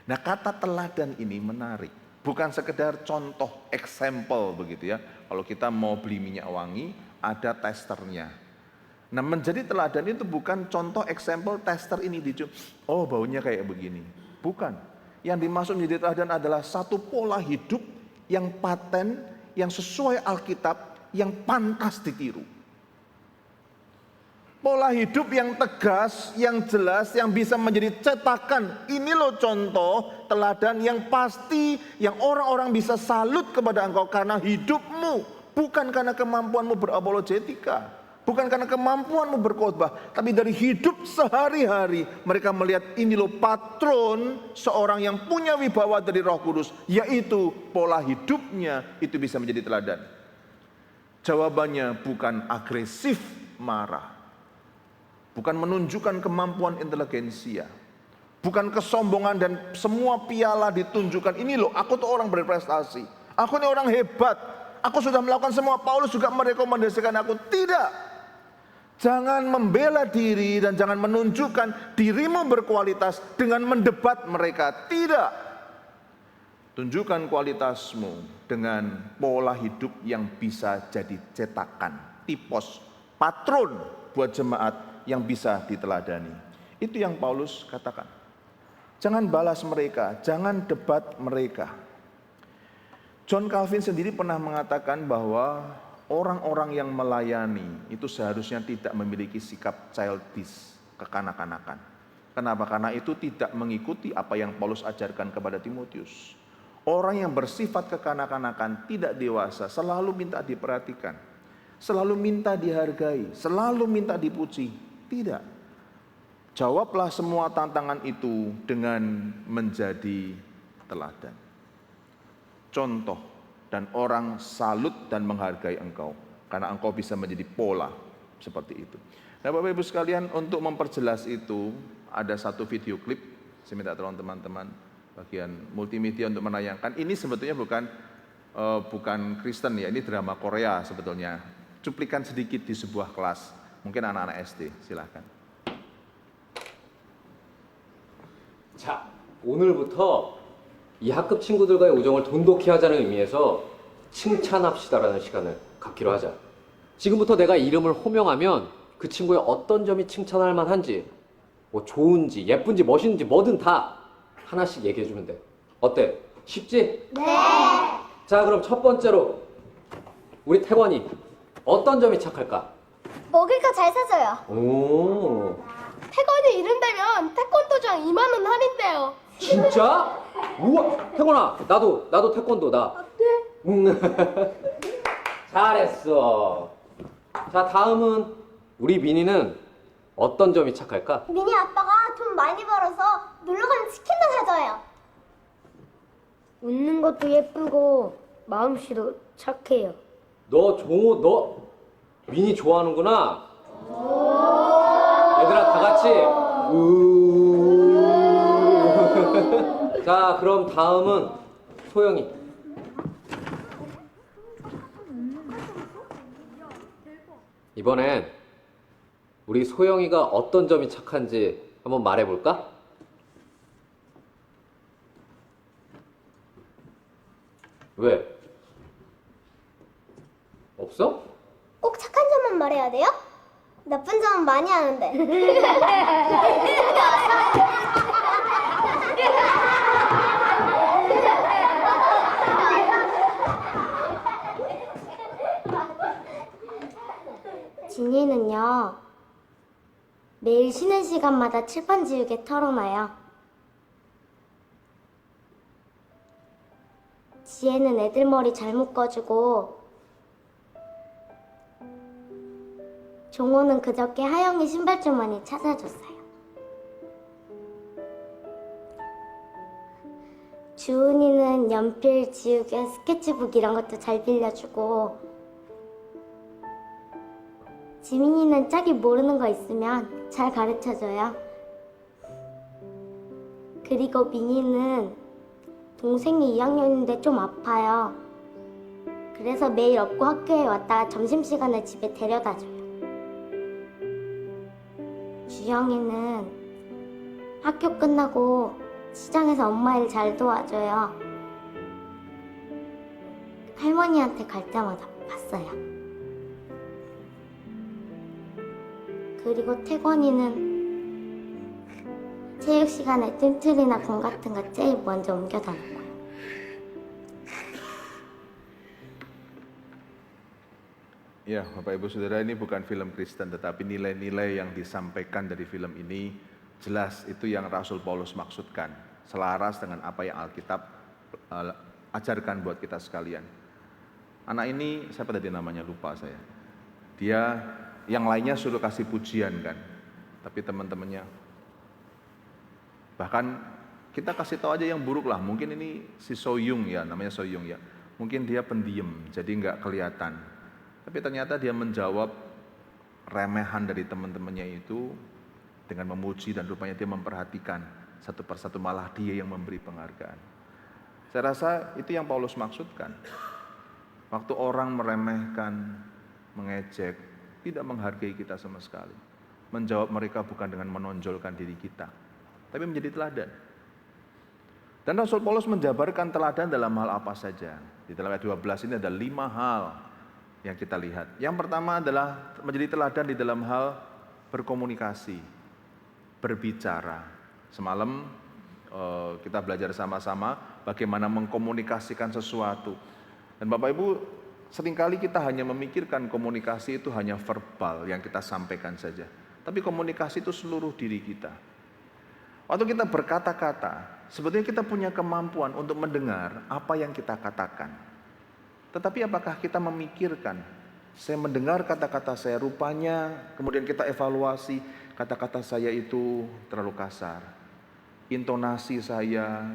Nah kata teladan ini menarik. Bukan sekedar contoh, example begitu ya. Kalau kita mau beli minyak wangi, ada testernya. Nah menjadi teladan itu bukan contoh, example, tester ini dicium. Oh baunya kayak begini. Bukan. Yang dimaksud menjadi teladan adalah satu pola hidup yang paten, yang sesuai Alkitab, yang pantas ditiru. Pola hidup yang tegas, yang jelas, yang bisa menjadi cetakan. Ini loh contoh teladan yang pasti, yang orang-orang bisa salut kepada engkau karena hidupmu. Bukan karena kemampuanmu berapologetika, bukan karena kemampuanmu berkhotbah, tapi dari hidup sehari-hari mereka melihat ini loh patron seorang yang punya wibawa dari Roh Kudus, yaitu pola hidupnya itu bisa menjadi teladan. Jawabannya bukan agresif marah. Bukan menunjukkan kemampuan inteligensia. Bukan kesombongan dan semua piala ditunjukkan. Ini loh, aku tuh orang berprestasi. Aku ini orang hebat. Aku sudah melakukan semua. Paulus juga merekomendasikan aku. Tidak. Jangan membela diri dan jangan menunjukkan dirimu berkualitas dengan mendebat mereka. Tidak. Tunjukkan kualitasmu dengan pola hidup yang bisa jadi cetakan, tipos, patron buat jemaat yang bisa diteladani. Itu yang Paulus katakan. Jangan balas mereka, jangan debat mereka. John Calvin sendiri pernah mengatakan bahwa orang-orang yang melayani itu seharusnya tidak memiliki sikap childish, kekanak-kanakan. Kenapa? Karena itu tidak mengikuti apa yang Paulus ajarkan kepada Timotius. Orang yang bersifat kekanak-kanakan, tidak dewasa, selalu minta diperhatikan, selalu minta dihargai, selalu minta dipuji. Tidak. Jawablah semua tantangan itu dengan menjadi teladan. Contoh, dan orang salut dan menghargai engkau karena engkau bisa menjadi pola seperti itu. Nah, Bapak Ibu sekalian, untuk memperjelas itu ada satu video klip. Saya minta tolong teman-teman bagian multimedia untuk menayangkan. Ini sebetulnya bukan Kristen ya, ini drama Korea sebetulnya. Cuplikan sedikit di sebuah kelas, mungkin anak-anak SD. Silahkan. 자, 오늘부터 이 학급 친구들과의 우정을 돈독히 하자는 의미에서 칭찬합시다라는 시간을 갖기로 하자. 지금부터 내가 이름을 호명하면 그 친구의 어떤 점이 칭찬할 만한지, 뭐 좋은지, 예쁜지, 멋있는지 뭐든 다 하나씩 얘기해주면 돼. 어때? 쉽지? 네! 자, 그럼 첫 번째로 우리 태권이 어떤 점이 착할까? 먹을 거 잘 사줘요. 오, 태권이 이름 되면 태권도장 2만 원 할인돼요. 진짜? 우와, 태권아, 나도 태권도 나. 네. 잘했어. 자, 다음은 우리 민이는 어떤 점이 착할까? 미니 아빠가 돈 많이 벌어서 놀러 가면 치킨도 사줘요. 웃는 것도 예쁘고 마음씨도 착해요. 너 민이 좋아하는구나. 얘들아, 다 같이. 자, 그럼 다음은 소영이. 이번엔 우리 소영이가 어떤 점이 착한지 한번 말해볼까? 왜? 없어? 꼭 착한 점만 말해야 돼요? 나쁜 점은 많이 하는데. 진이는요, 매일 쉬는 시간마다 칠판 지우개 털어놔요. 지혜는 애들 머리 잘 묶어주고, 종호는 그저께 하영이 신발 주머니 찾아줬어요. 주은이는 연필, 지우개, 스케치북 이런 것도 잘 빌려주고, 지민이는 짝이 모르는 거 있으면 잘 가르쳐줘요. 그리고 민이는 동생이 2학년인데 좀 아파요. 그래서 매일 업고 학교에 왔다가 점심시간에 집에 데려다줘요. 주영이는 학교 끝나고 시장에서 엄마 일 잘 도와줘요. 할머니한테 갈 때마다 봤어요. 그리고 태권이는 체육 시간에 뜸틀이나 공 같은 거 제일 먼저 옮겨다 놓고요. Ya, Bapak Ibu Saudara, ini bukan film Kristen, tetapi nilai-nilai yang disampaikan dari film ini jelas itu yang Rasul Paulus maksudkan, selaras dengan apa yang Alkitab ajarkan buat kita sekalian. Anak ini, siapa tadi namanya, lupa saya. Dia, yang lainnya suruh kasih pujian kan, tapi teman-temannya, bahkan kita kasih tahu aja yang buruk lah. Mungkin ini si Soyung ya, namanya Soyung ya, mungkin dia pendiam, jadi nggak kelihatan. Tapi ternyata dia menjawab remehan dari teman-temannya itu dengan memuji, dan rupanya dia memperhatikan satu persatu, malah dia yang memberi penghargaan. Saya rasa itu yang Paulus maksudkan. Waktu orang meremehkan, mengejek, tidak menghargai kita sama sekali. Menjawab mereka bukan dengan menonjolkan diri kita, tapi menjadi teladan. Dan Rasul Paulus menjabarkan teladan dalam hal apa saja. Di dalam ayat 12 ini ada 5 hal yang kita lihat. Yang pertama adalah menjadi teladan di dalam hal berkomunikasi, berbicara. Semalam kita belajar sama-sama bagaimana mengkomunikasikan sesuatu. Dan Bapak Ibu, seringkali kita hanya memikirkan komunikasi itu hanya verbal yang kita sampaikan saja. Tapi komunikasi itu seluruh diri kita. Waktu kita berkata-kata, sebetulnya kita punya kemampuan untuk mendengar apa yang kita katakan. Tetapi apakah kita memikirkan, saya mendengar kata-kata saya rupanya, kemudian kita evaluasi, kata-kata saya itu terlalu kasar. Intonasi saya,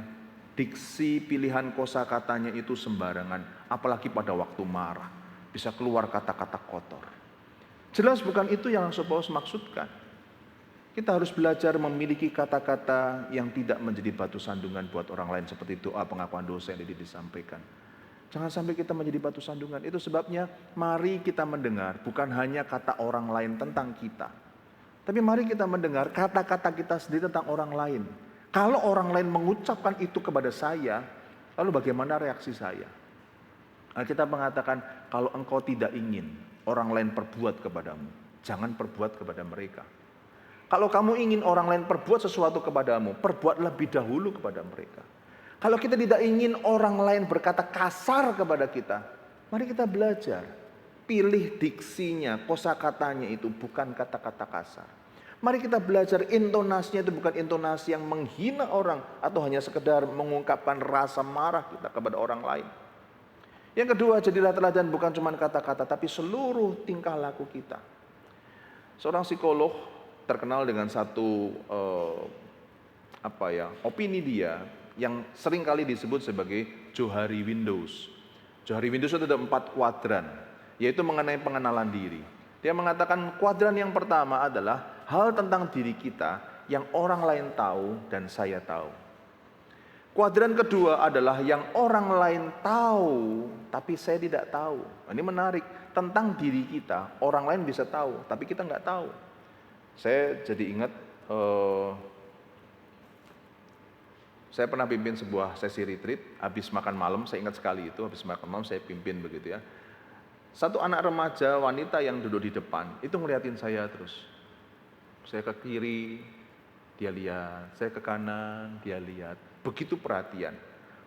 diksi pilihan kosakatanya itu sembarangan, apalagi pada waktu marah, bisa keluar kata-kata kotor. Jelas bukan itu yang Rasul Paulus maksudkan. Kita harus belajar memiliki kata-kata yang tidak menjadi batu sandungan buat orang lain, seperti doa pengakuan dosa yang tadi disampaikan. Jangan sampai kita menjadi batu sandungan. Itu sebabnya mari kita mendengar bukan hanya kata orang lain tentang kita, tapi mari kita mendengar kata-kata kita sendiri tentang orang lain. Kalau orang lain mengucapkan itu kepada saya, lalu bagaimana reaksi saya? Alkitab mengatakan, kalau engkau tidak ingin orang lain perbuat kepadamu, jangan perbuat kepada mereka. Kalau kamu ingin orang lain perbuat sesuatu kepadamu, perbuat lebih dahulu kepada mereka. Kalau kita tidak ingin orang lain berkata kasar kepada kita, mari kita belajar. Pilih diksinya, kosakatanya itu bukan kata-kata kasar. Mari kita belajar intonasinya itu bukan intonasi yang menghina orang atau hanya sekedar mengungkapkan rasa marah kita kepada orang lain. Yang kedua, jadilah teladan bukan cuma kata-kata tapi seluruh tingkah laku kita. Seorang psikolog terkenal dengan satu opini dia yang seringkali disebut sebagai Johari Windows. Johari Windows itu ada 4 kuadran, yaitu mengenai pengenalan diri. Dia mengatakan kuadran yang pertama adalah hal tentang diri kita yang orang lain tahu dan saya tahu. Kuadran kedua adalah yang orang lain tahu tapi saya tidak tahu. Ini menarik, tentang diri kita orang lain bisa tahu tapi kita nggak tahu. Saya jadi ingat, saya pernah pimpin sebuah sesi retreat, habis makan malam, saya ingat sekali itu, habis makan malam saya pimpin begitu ya. Satu anak remaja wanita yang duduk di depan, itu ngeliatin saya terus. Saya ke kiri, dia lihat, saya ke kanan, dia lihat. Begitu perhatian.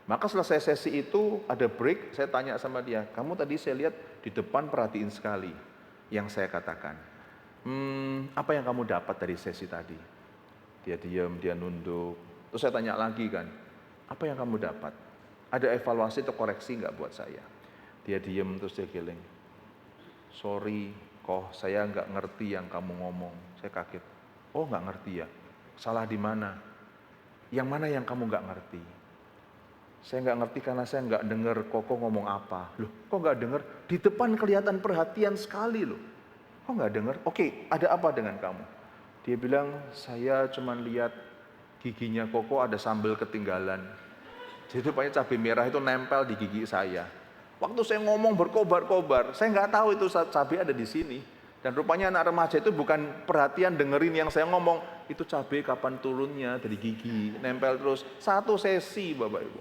Maka selesai sesi itu, ada break, saya tanya sama dia, kamu tadi saya lihat di depan perhatiin sekali yang saya katakan. Apa yang kamu dapat dari sesi tadi? Dia diam, dia nunduk. Terus saya tanya lagi kan, apa yang kamu dapat? Ada evaluasi atau koreksi nggak buat saya? Dia diam terus dia geleng. Sorry, kok saya nggak ngerti yang kamu ngomong. Saya kaget. Oh nggak ngerti ya? Salah di mana? Yang mana yang kamu nggak ngerti? Saya nggak ngerti karena saya nggak dengar Koko ngomong apa. Loh, kok nggak dengar? Di depan kelihatan perhatian sekali loh. Kok nggak dengar? Oke, ada apa dengan kamu? Dia bilang, saya cuma lihat giginya Koko ada sambal ketinggalan. Jadi rupanya cabai merah itu nempel di gigi saya. Waktu saya ngomong berkobar-kobar, saya nggak tahu itu cabai ada di sini. Dan rupanya anak remaja itu bukan perhatian dengerin yang saya ngomong, itu cabai kapan turunnya dari gigi, nempel terus. Satu sesi Bapak Ibu.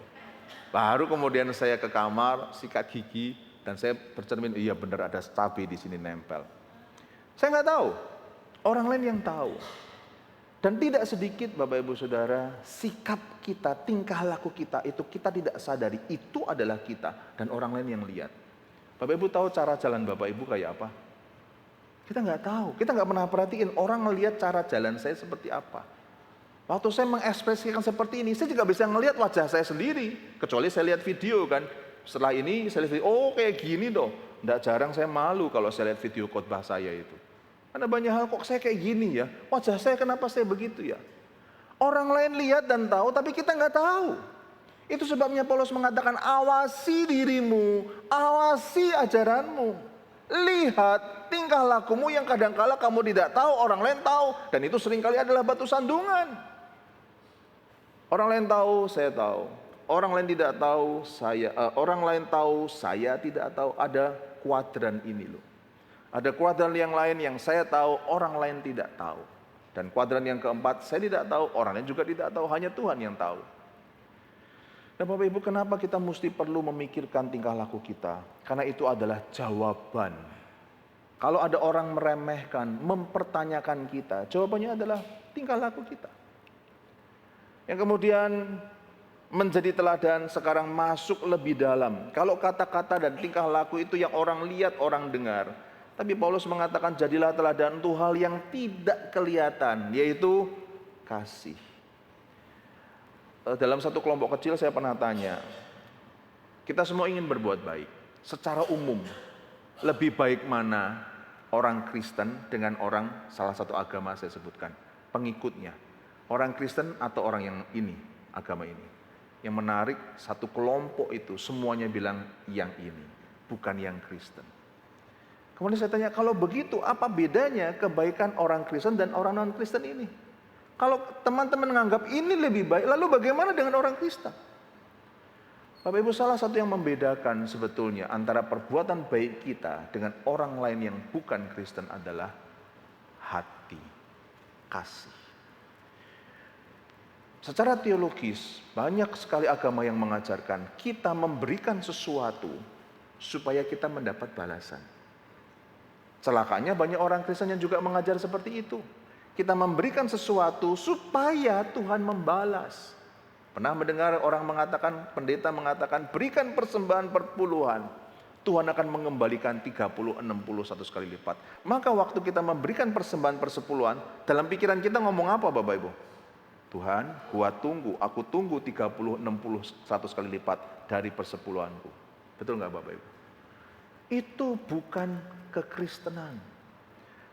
Baru kemudian saya ke kamar, sikat gigi, dan saya bercermin, iya benar ada cabai di sini nempel. Saya nggak tahu, orang lain yang tahu. Dan tidak sedikit Bapak Ibu Saudara, sikap kita, tingkah laku kita itu kita tidak sadari, itu adalah kita dan orang lain yang lihat. Bapak Ibu tahu cara jalan Bapak Ibu kayak apa? Kita nggak tahu, kita nggak pernah perhatiin orang ngelihat cara jalan saya seperti apa. Waktu saya mengekspresikan seperti ini, saya juga bisa ngelihat wajah saya sendiri. Kecuali saya lihat video kan, setelah ini saya lihat, oh kayak gini dong. Nggak jarang saya malu kalau saya lihat video khotbah saya itu. Karena banyak hal kok saya kayak gini ya, wajah saya kenapa saya begitu ya. Orang lain lihat dan tahu tapi kita nggak tahu. Itu sebabnya Paulus mengatakan awasi dirimu, awasi ajaranmu. Lihat tingkah lakumu yang kadangkala kamu tidak tahu, orang lain tahu. Dan itu seringkali adalah batu sandungan. Orang lain tahu, saya tahu. Orang lain tidak tahu, orang lain tahu, saya tidak tahu. Ada kuadran ini loh. Ada kuadran yang lain yang saya tahu, orang lain tidak tahu. Dan kuadran yang keempat, saya tidak tahu, orang lain juga tidak tahu, hanya Tuhan yang tahu. Dan Bapak Ibu, kenapa kita mesti perlu memikirkan tingkah laku kita? Karena itu adalah jawaban. Kalau ada orang meremehkan, mempertanyakan kita, jawabannya adalah tingkah laku kita. Yang kemudian menjadi teladan sekarang masuk lebih dalam. Kalau kata-kata dan tingkah laku itu yang orang lihat, orang dengar. Tapi Paulus mengatakan jadilah teladan untuk hal yang tidak kelihatan, yaitu kasih. Dalam satu kelompok kecil saya pernah tanya, kita semua ingin berbuat baik. Secara umum, lebih baik mana orang Kristen dengan orang salah satu agama saya sebutkan, pengikutnya. Orang Kristen atau orang yang ini, agama ini. Yang menarik satu kelompok itu semuanya bilang yang ini, bukan yang Kristen. Kemudian saya tanya, kalau begitu apa bedanya kebaikan orang Kristen dan orang non-Kristen ini? Kalau teman-teman menganggap ini lebih baik, lalu bagaimana dengan orang Kristen? Bapak Ibu, salah satu yang membedakan sebetulnya antara perbuatan baik kita dengan orang lain yang bukan Kristen adalah hati, kasih. Secara teologis, banyak sekali agama yang mengajarkan kita memberikan sesuatu supaya kita mendapat balasan. Celakanya banyak orang Kristen yang juga mengajar seperti itu. Kita memberikan sesuatu supaya Tuhan membalas. Pernah mendengar orang mengatakan, pendeta mengatakan, berikan persembahan perpuluhan. Tuhan akan mengembalikan 30, 60, 100 kali lipat. Maka waktu kita memberikan persembahan persepuluhan, dalam pikiran kita ngomong apa Bapak Ibu? Tuhan, aku tunggu 30, 60, 100 kali lipat dari persepuluhanku. Betul nggak Bapak Ibu? Itu bukan kekristenan.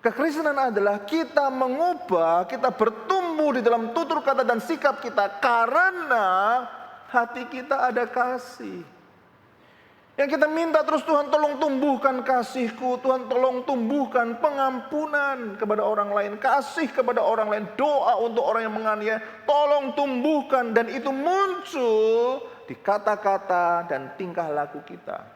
Kekristenan adalah kita mengubah, kita bertumbuh di dalam tutur kata dan sikap kita karena hati kita ada kasih. Yang kita minta terus, Tuhan tolong tumbuhkan kasihku, Tuhan tolong tumbuhkan pengampunan kepada orang lain, kasih kepada orang lain, doa untuk orang yang menganiaya, tolong tumbuhkan, dan itu muncul di kata-kata dan tingkah laku kita.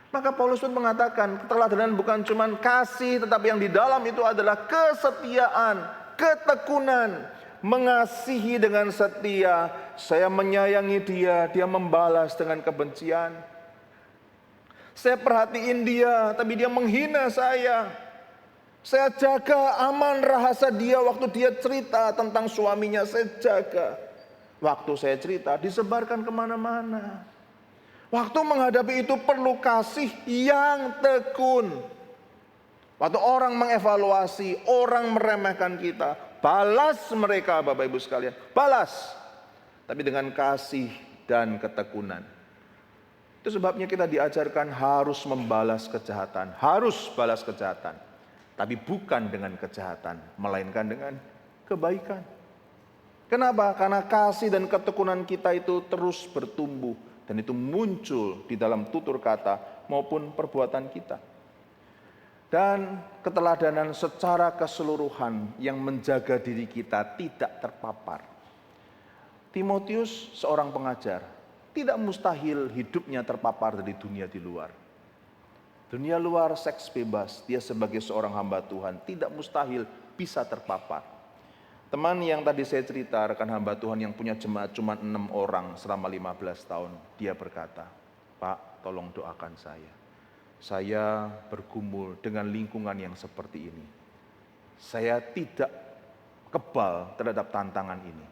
Maka Paulus pun mengatakan keteladanan bukan cuma kasih, tetapi yang di dalam itu adalah kesetiaan, ketekunan, mengasihi dengan setia. Saya menyayangi dia, dia membalas dengan kebencian. Saya perhatiin dia, tapi dia menghina saya. Saya jaga aman rahasia dia waktu dia cerita tentang suaminya, saya jaga. Waktu saya cerita, disebarkan kemana-mana. Waktu menghadapi itu perlu kasih yang tekun. Waktu orang mengevaluasi, orang meremehkan kita, balas mereka Bapak Ibu sekalian, balas. Tapi dengan kasih dan ketekunan. Itu sebabnya kita diajarkan harus membalas kejahatan, harus balas kejahatan. Tapi bukan dengan kejahatan, melainkan dengan kebaikan. Kenapa? Karena kasih dan ketekunan kita itu terus bertumbuh. Dan itu muncul di dalam tutur kata maupun perbuatan kita. Dan keteladanan secara keseluruhan yang menjaga diri kita tidak terpapar. Timotius seorang pengajar, tidak mustahil hidupnya terpapar dari dunia di luar. Dunia luar seks bebas, dia sebagai seorang hamba Tuhan tidak mustahil bisa terpapar. Teman yang tadi saya cerita, rekan hamba Tuhan yang punya jemaat cuma 6 orang selama 15 tahun. Dia berkata, Pak tolong doakan saya. Saya bergumul dengan lingkungan yang seperti ini. Saya tidak kebal terhadap tantangan ini.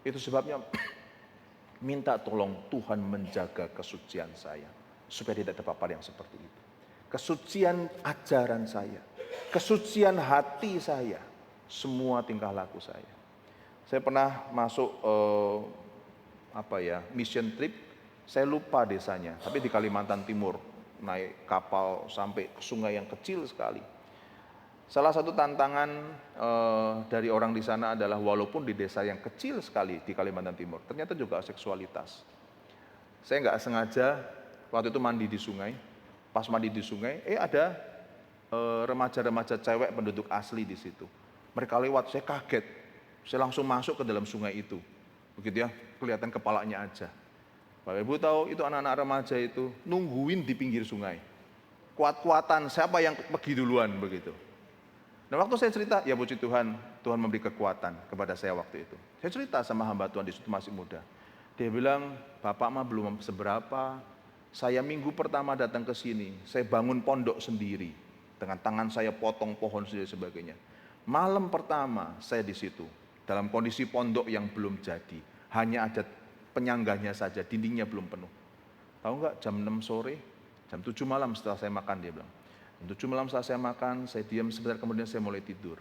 Itu sebabnya minta tolong Tuhan menjaga kesucian saya. Supaya tidak terpapar yang seperti itu. Kesucian ajaran saya. Kesucian hati saya. Semua tingkah laku saya. Saya pernah masuk mission trip, saya lupa desanya, tapi di Kalimantan Timur, naik kapal sampai ke sungai yang kecil sekali. Salah satu tantangan dari orang di sana adalah walaupun di desa yang kecil sekali di Kalimantan Timur, ternyata juga seksualitas. Saya nggak sengaja waktu itu mandi di sungai, pas mandi di sungai, ada remaja-remaja cewek penduduk asli di situ. Mereka lewat, saya kaget. Saya langsung masuk ke dalam sungai itu. Begitu ya, kelihatan kepalanya aja. Bapak Ibu tahu itu anak-anak remaja itu nungguin di pinggir sungai. kuat-kuatan, siapa yang pergi duluan begitu. Dan waktu saya cerita, ya puji Tuhan, Tuhan memberi kekuatan kepada saya waktu itu. Saya cerita sama hamba Tuhan di situ masih muda. Dia bilang, Bapak mah belum seberapa. Saya minggu pertama datang ke sini, saya bangun pondok sendiri. Dengan tangan saya potong pohon dan sebagainya. Malam pertama saya di situ, dalam kondisi pondok yang belum jadi. Hanya ada penyangganya saja, dindingnya belum penuh. Tahu nggak, jam 6 sore, jam 7 malam setelah saya makan, dia bilang. Jam 7 malam setelah saya makan, saya diam sebentar, kemudian saya mulai tidur.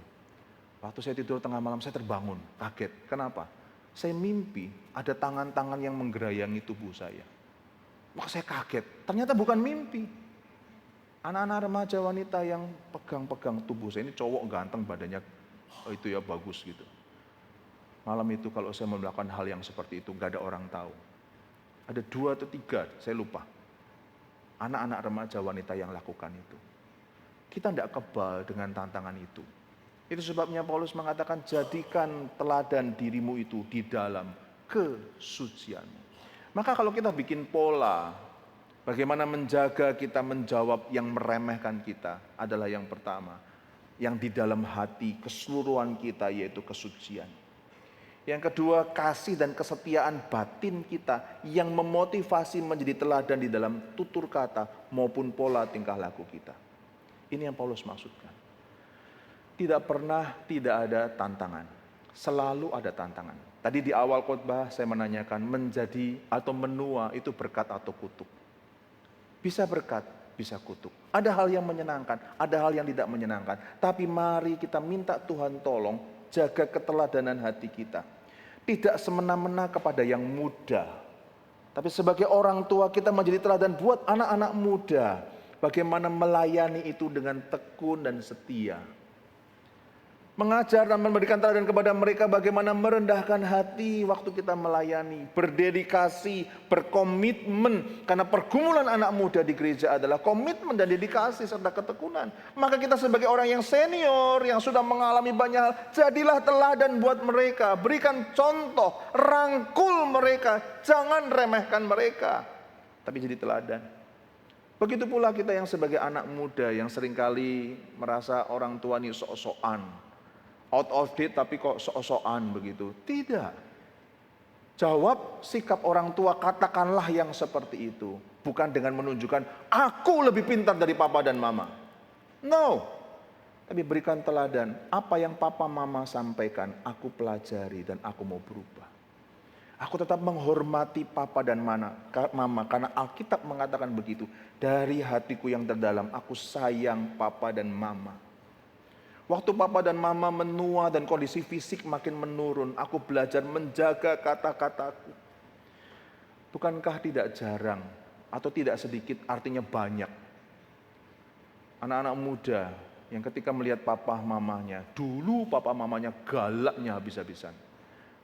Waktu saya tidur tengah malam, saya terbangun, kaget. Kenapa? Saya mimpi ada tangan-tangan yang menggerayangi tubuh saya. Maka saya kaget, ternyata bukan mimpi. Anak-anak remaja wanita yang pegang-pegang tubuh saya, ini cowok ganteng badannya, itu ya bagus gitu. Malam itu kalau saya melakukan hal yang seperti itu, gak ada orang tahu. Ada 2 atau 3, saya lupa. Anak-anak remaja wanita yang lakukan itu. Kita tidak kebal dengan tantangan itu. Itu sebabnya Paulus mengatakan, jadikan teladan dirimu itu di dalam kesucianmu. Maka kalau kita bikin pola, bagaimana menjaga kita menjawab yang meremehkan kita adalah yang pertama. Yang di dalam hati keseluruhan kita yaitu kesucian. Yang kedua, kasih dan kesetiaan batin kita yang memotivasi menjadi teladan di dalam tutur kata maupun pola tingkah laku kita. Ini yang Paulus maksudkan. Tidak pernah tidak ada tantangan. Selalu ada tantangan. Tadi di awal khotbah saya menanyakan menjadi atau menua itu berkat atau kutuk. Bisa berkat, bisa kutuk. Ada hal yang menyenangkan, ada hal yang tidak menyenangkan. Tapi mari kita minta Tuhan tolong jaga keteladanan hati kita. Tidak semena-mena kepada yang muda. Tapi sebagai orang tua kita menjadi teladan buat anak-anak muda. Bagaimana melayani itu dengan tekun dan setia. Mengajar dan memberikan teladan kepada mereka bagaimana merendahkan hati waktu kita melayani. Berdedikasi, berkomitmen. Karena pergumulan anak muda di gereja adalah komitmen dan dedikasi serta ketekunan. Maka kita sebagai orang yang senior, yang sudah mengalami banyak hal, jadilah teladan buat mereka. Berikan contoh, rangkul mereka. Jangan remehkan mereka. Tapi jadi teladan. Begitu pula kita yang sebagai anak muda yang seringkali merasa orang tua ini sok-sokan. Out of date tapi kok sok-sokan begitu. Tidak. Jawab sikap orang tua, katakanlah yang seperti itu. Bukan dengan menunjukkan aku lebih pintar dari papa dan mama. No. Tapi berikan teladan. Apa yang papa mama sampaikan aku pelajari dan aku mau berubah. Aku tetap menghormati papa dan mama karena Alkitab mengatakan begitu. Dari hatiku yang terdalam aku sayang papa dan mama. Waktu papa dan mama menua dan kondisi fisik makin menurun, aku belajar menjaga kata-kataku. Bukankah tidak jarang atau tidak sedikit artinya banyak anak-anak muda yang ketika melihat papa mamanya, dulu papa mamanya galaknya habis-habisan.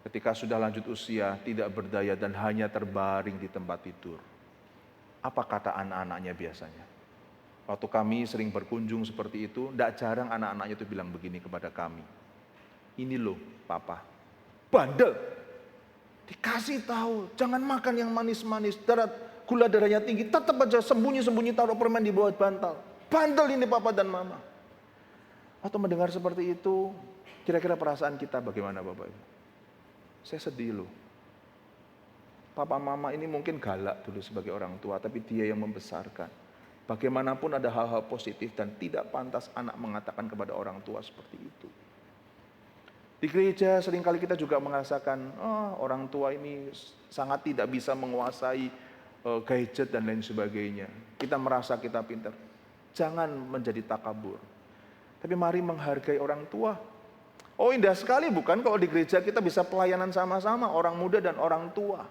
Ketika sudah lanjut usia, tidak berdaya dan hanya terbaring di tempat tidur. Apa kata anak-anaknya biasanya? Waktu kami sering berkunjung seperti itu, tidak jarang anak-anaknya itu bilang begini kepada kami. Ini loh papa, bandel. Dikasih tahu, jangan makan yang manis-manis, gula darahnya tinggi, tetap aja sembunyi-sembunyi taruh permen di bawah bantal. Bandel ini papa dan mama. Atau mendengar seperti itu, kira-kira perasaan kita bagaimana Bapak Ibu? Saya sedih loh. Papa mama ini mungkin galak dulu sebagai orang tua, tapi dia yang membesarkan. Bagaimanapun ada hal-hal positif dan tidak pantas anak mengatakan kepada orang tua seperti itu. Di gereja seringkali kita juga merasakan orang tua ini sangat tidak bisa menguasai gadget dan lain sebagainya. Kita merasa kita pintar. Jangan menjadi takabur. Tapi mari menghargai orang tua. Oh indah sekali bukan kalau di gereja kita bisa pelayanan sama-sama orang muda dan orang tua.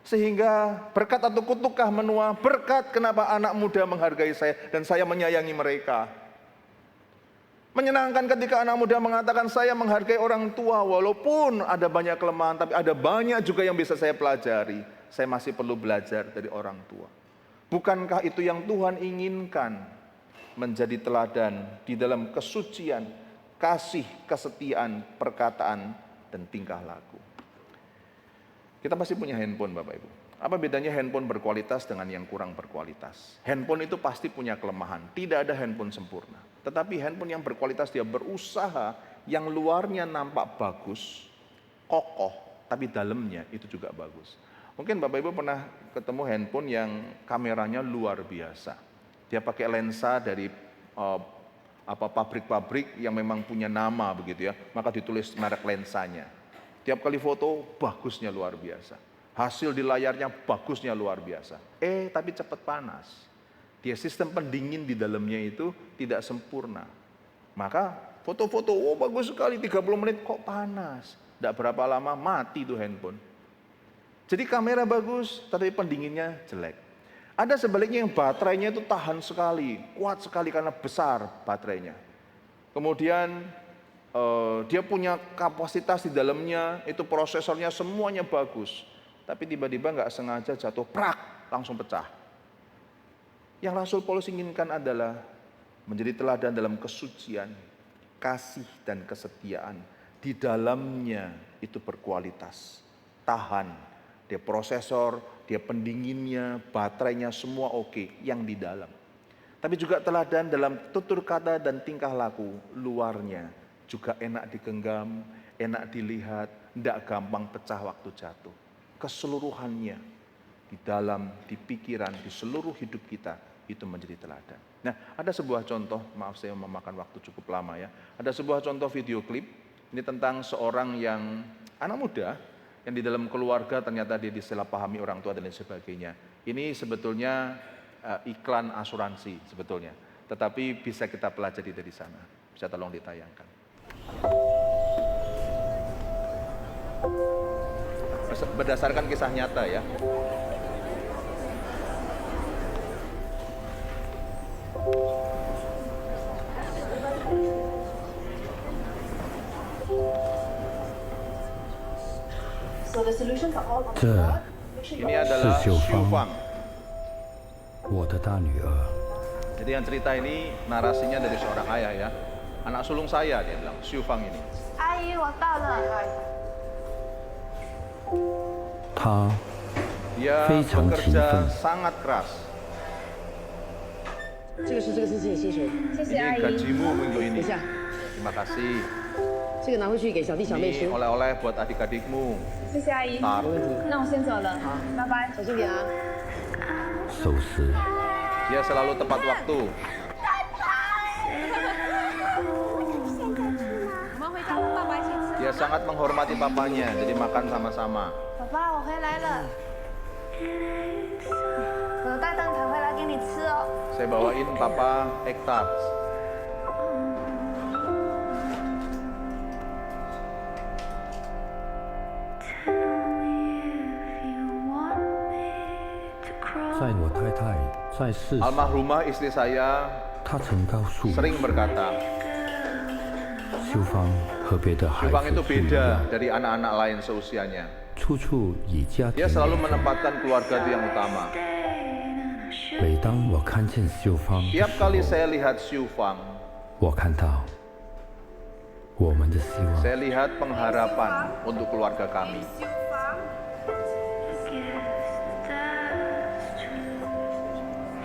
Sehingga berkat atau kutukkah menua? Berkat. Kenapa anak muda menghargai saya dan saya menyayangi mereka. Menyenangkan ketika anak muda mengatakan saya menghargai orang tua. Walaupun ada banyak kelemahan, tapi ada banyak juga yang bisa saya pelajari. Saya masih perlu belajar dari orang tua. Bukankah itu yang Tuhan inginkan? Menjadi teladan di dalam kesucian, kasih, kesetiaan, perkataan, dan tingkah laku. Kita pasti punya handphone Bapak Ibu. Apa bedanya handphone berkualitas dengan yang kurang berkualitas? Handphone itu pasti punya kelemahan. Tidak ada handphone sempurna. Tetapi handphone yang berkualitas dia berusaha yang luarnya nampak bagus, kokoh, tapi dalamnya itu juga bagus. Mungkin Bapak Ibu pernah ketemu handphone yang kameranya luar biasa. Dia pakai lensa dari pabrik-pabrik yang memang punya nama begitu ya. Maka ditulis merek lensanya. Tiap kali foto bagusnya luar biasa. Hasil di layarnya bagusnya luar biasa. Tapi cepat panas. Dia sistem pendingin di dalamnya itu tidak sempurna. Maka foto-foto, bagus sekali 30 menit kok panas. Tidak berapa lama mati tuh handphone. Jadi kamera bagus tapi pendinginnya jelek. Ada sebaliknya yang baterainya itu tahan sekali, kuat sekali karena besar baterainya. Kemudian dia punya kapasitas di dalamnya, itu prosesornya semuanya bagus. Tapi tiba-tiba nggak sengaja jatuh, prak, langsung pecah. Yang Rasul Paulus inginkan adalah menjadi teladan dalam kesucian, kasih dan kesetiaan. Di dalamnya itu berkualitas, tahan. Dia prosesor, dia pendinginnya, baterainya semua oke, yang di dalam. Tapi juga teladan dalam tutur kata dan tingkah laku, luarnya juga enak digenggam, enak dilihat, tidak gampang pecah waktu jatuh. Keseluruhannya di dalam, di pikiran, di seluruh hidup kita itu menjadi teladan. Nah, ada sebuah contoh, maaf saya memakan waktu cukup lama ya. Ada sebuah contoh video klip, ini tentang seorang yang anak muda yang di dalam keluarga ternyata dia disalahpahami orang tua dan lain sebagainya. Ini sebetulnya iklan asuransi sebetulnya, tetapi bisa kita pelajari dari sana. Bisa tolong ditayangkan. Berdasarkan kisah nyata ya. Ini adalah Xiu Fang. 我的大女儿， Jadi yang cerita ini narasinya dari seorang ayah ya. Anak sulung saya dia bilang, Xiu Fang ini. 阿姨，我到了。 她 Dia 非常勤 bekerja 奋， sangat keras. 这个是自己的薪水，谢谢阿 Ini 姨。 gajimu untuk 等 ini. 一下， Terima kasih. 这个拿回去给小弟小妹 Ini 吃， oleh-oleh buat adik-adikmu. 谢谢阿姨。 Tar. 没问题。那我先走了，拜拜。小心点啊！ 守时。 Dia selalu tepat waktu. 我们回家跟爸爸一起吃。 Dia sangat menghormati papanya, jadi makan sama-sama. 爸爸，我回来了。我带蛋挞回来给你吃哦。 Saya bawain papa egg tarts. "在我太太在世时， Almarhumah istri saya 她曾告诉我， sering berkata, 秀芳和别的孩 Xiu Fang 子 itu 不一 beda 样， dari anak-anak lain seusianya. 处处以家庭 Dia selalu 为主。 menempatkan keluarga itu yang utama. 每当我看见秀芳的 Tiap 时 kali 候， saya lihat Xiu Fang, 我看到我们的希望。 saya lihat pengharapan untuk keluarga kami.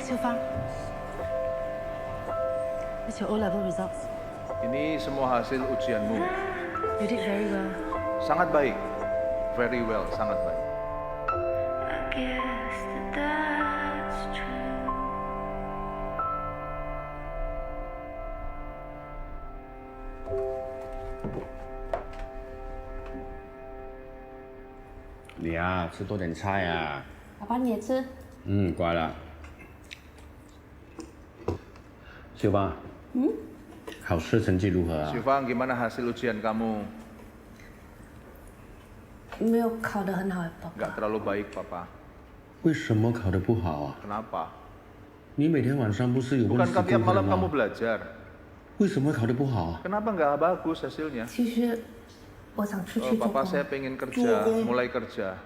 秀芳，It's your O-level results. Ini semua hasil ujianmu. You did very well. Sangat baik. Very well, sangat baik. "你啊，吃多点菜啊。 爸爸你也吃。 乖了。秀芳，考试成绩如何啊 Xiu？ Fang, gimana hasil ujian kamu? 没有考得很好，爸爸。 Nggak terlalu baik, Papa. 为什么考得不好啊？ Kenapa? 你每天晚上不是有温习 Bukankah 功 tiap 课 malam kamu 吗？ belajar? 为什么考得不好啊？ Kenapa nggak bagus hasilnya? 其实我想出去做 Papa 工。 saya pengen kerja, mulai kerja.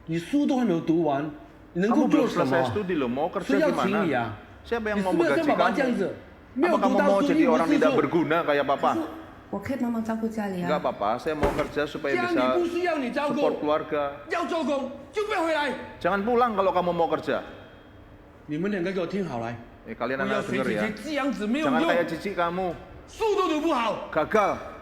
你书都还没有读完，你能 Kamu 够做 belum 什 selesai 么？ studi loh, mau kerja 谁要请 gimana? 你啊？ Siapa 你 yang 是 mau 不是 menggaji 跟爸爸这样 kamu? 子？没有 Apa 读 kamu 到 mau 书， jadi 一无 orang 是 tidak 处。 berguna kayak Papa? 我可以帮忙照顾家里 Enggak 啊。 apa-apa, saya mau kerja supaya bisa support keluarga. 要做工就不要回来。 Jangan pulang kalau kamu mau kerja. 你们两个给我听好来， Kalian 不要 anak 随 denger 姐 ya. 姐这样子没有 Jangan 用， kayak cici kamu, 速度都不好。 gagal.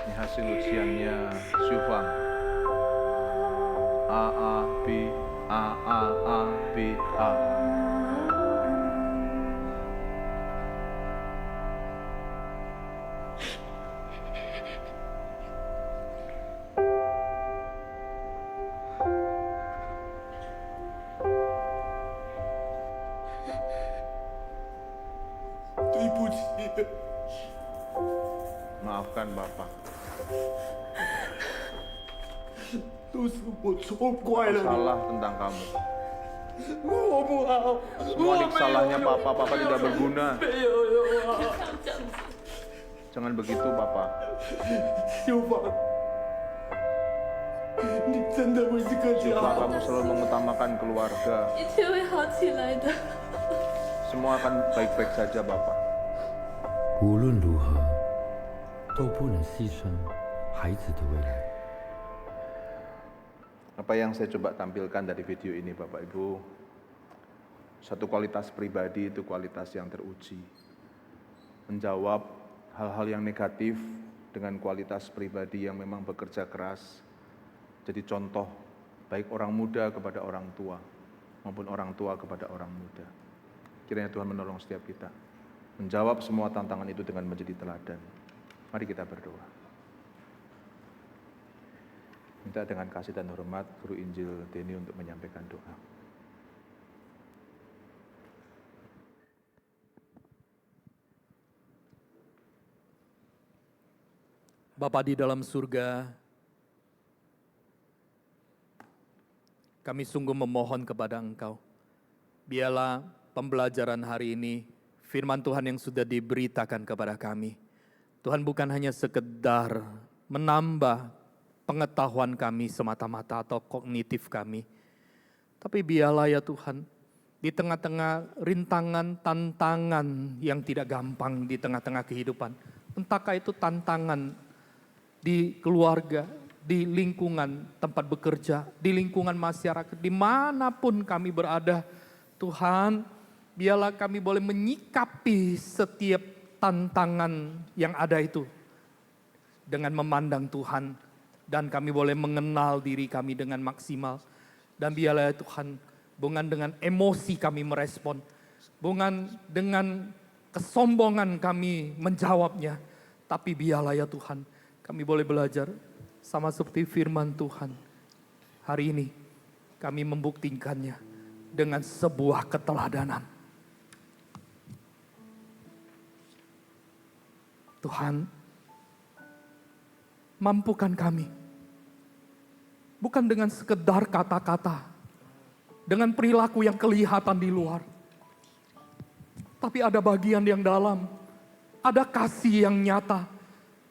Ini hasil ujiannya Syufang. A A B A A A B A. Maafkan Bapak. Salah tentang kamu. Semua ini salahnya Papa. Papa tidak berguna. Jangan begitu Papa. Syufa, kamu selalu mengutamakan keluarga. Semua akan baik-baik saja Bapak. 无论如何，都不能牺牲孩子的未来。 Apa yang saya coba tampilkan dari video ini Bapak Ibu, satu kualitas pribadi itu kualitas yang teruji. Menjawab hal-hal yang negatif dengan kualitas pribadi yang memang bekerja keras. Jadi contoh baik orang muda kepada orang tua maupun orang tua kepada orang muda. Kiranya Tuhan menolong setiap kita menjawab semua tantangan itu dengan menjadi teladan. Mari kita berdoa. Minta dengan kasih dan hormat Guru Injil Denny untuk menyampaikan doa. Bapa di dalam surga, kami sungguh memohon kepada Engkau. Biarlah pembelajaran hari ini, firman Tuhan yang sudah diberitakan kepada kami. Tuhan bukan hanya sekedar menambah pengetahuan kami semata-mata atau kognitif kami. Tapi biarlah ya Tuhan, di tengah-tengah rintangan, tantangan yang tidak gampang di tengah-tengah kehidupan. Entahkah itu tantangan di keluarga, di lingkungan tempat bekerja, di lingkungan masyarakat, dimanapun kami berada. Tuhan, biarlah kami boleh menyikapi setiap tantangan yang ada itu dengan memandang Tuhan, dan kami boleh mengenal diri kami dengan maksimal. Dan biarlah ya Tuhan, bukan dengan emosi kami merespon, bukan dengan kesombongan kami menjawabnya, tapi biarlah ya Tuhan, kami boleh belajar sama seperti firman Tuhan. Hari ini kami membuktikannya dengan sebuah keteladanan. Tuhan, mampukan kami, bukan dengan sekedar kata-kata, dengan perilaku yang kelihatan di luar, tapi ada bagian yang dalam, ada kasih yang nyata,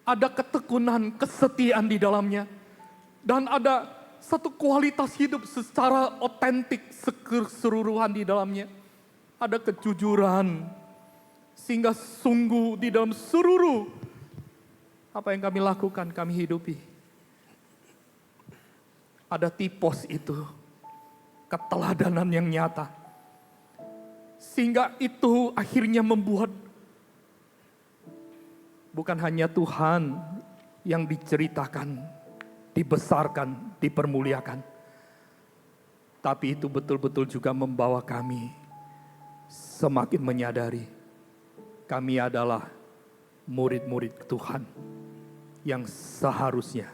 ada ketekunan, kesetiaan di dalamnya, dan ada satu kualitas hidup secara otentik, keseluruhan di dalamnya. Ada kejujuran, Sehingga sungguh di dalam seluruh apa yang kami lakukan, kami hidupi. Ada tipos itu, keteladanan yang nyata. Sehingga itu akhirnya membuat bukan hanya Tuhan yang diceritakan, dibesarkan, dipermuliakan. Tapi itu betul-betul juga membawa kami semakin menyadari kami adalah murid-murid Tuhan yang seharusnya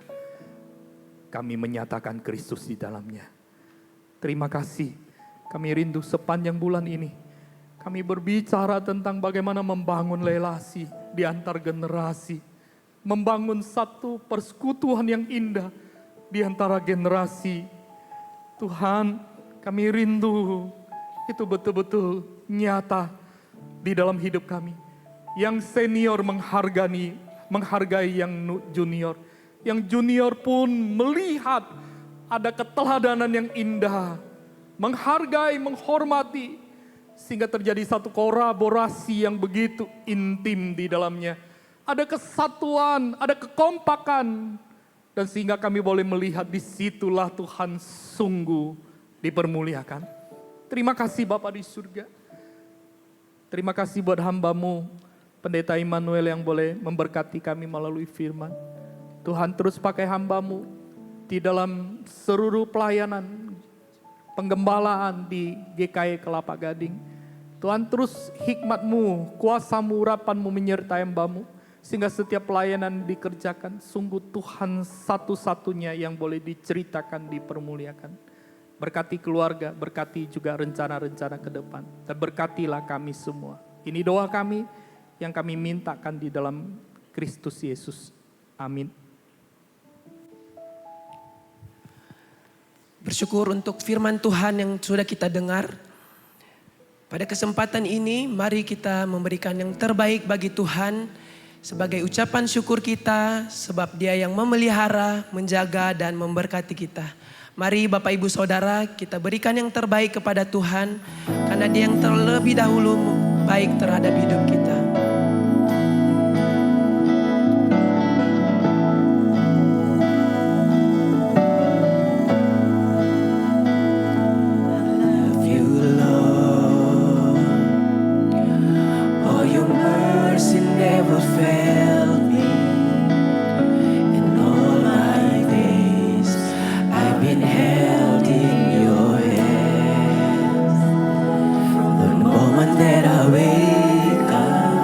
kami menyatakan Kristus di dalamnya. Terima kasih, kami rindu sepanjang bulan ini. Kami berbicara tentang bagaimana membangun relasi di antar generasi. Membangun satu persekutuan yang indah di antara generasi. Tuhan, kami rindu itu betul-betul nyata di dalam hidup kami. Yang senior menghargai yang junior. Yang junior pun melihat ada keteladanan yang indah. Menghargai, menghormati. Sehingga terjadi satu kolaborasi yang begitu intim di dalamnya. Ada kesatuan, ada kekompakan. Dan sehingga kami boleh melihat disitulah Tuhan sungguh dipermuliakan. Terima kasih Bapa di surga. Terima kasih buat hamba-Mu, Pendeta Immanuel yang boleh memberkati kami melalui firman. Tuhan terus pakai hamba-Mu di dalam seluruh pelayanan, penggembalaan di GKI Kelapa Gading. Tuhan terus hikmat-Mu, kuasa-Mu, urapan-Mu menyertai hamba-Mu. Sehingga setiap pelayanan dikerjakan, sungguh Tuhan satu-satunya yang boleh diceritakan, dipermuliakan. Berkati keluarga, berkati juga rencana-rencana ke depan. Dan berkatilah kami semua. Ini doa kami yang kami mintakan di dalam Kristus Yesus. Amin. Bersyukur untuk firman Tuhan yang sudah kita dengar. Pada kesempatan ini, mari kita memberikan yang terbaik bagi Tuhan sebagai ucapan syukur kita, sebab Dia yang memelihara, menjaga, dan memberkati kita. Mari Bapak Ibu Saudara, kita berikan yang terbaik kepada Tuhan, karena Dia yang terlebih dahulu baik terhadap hidup kita. That I wake up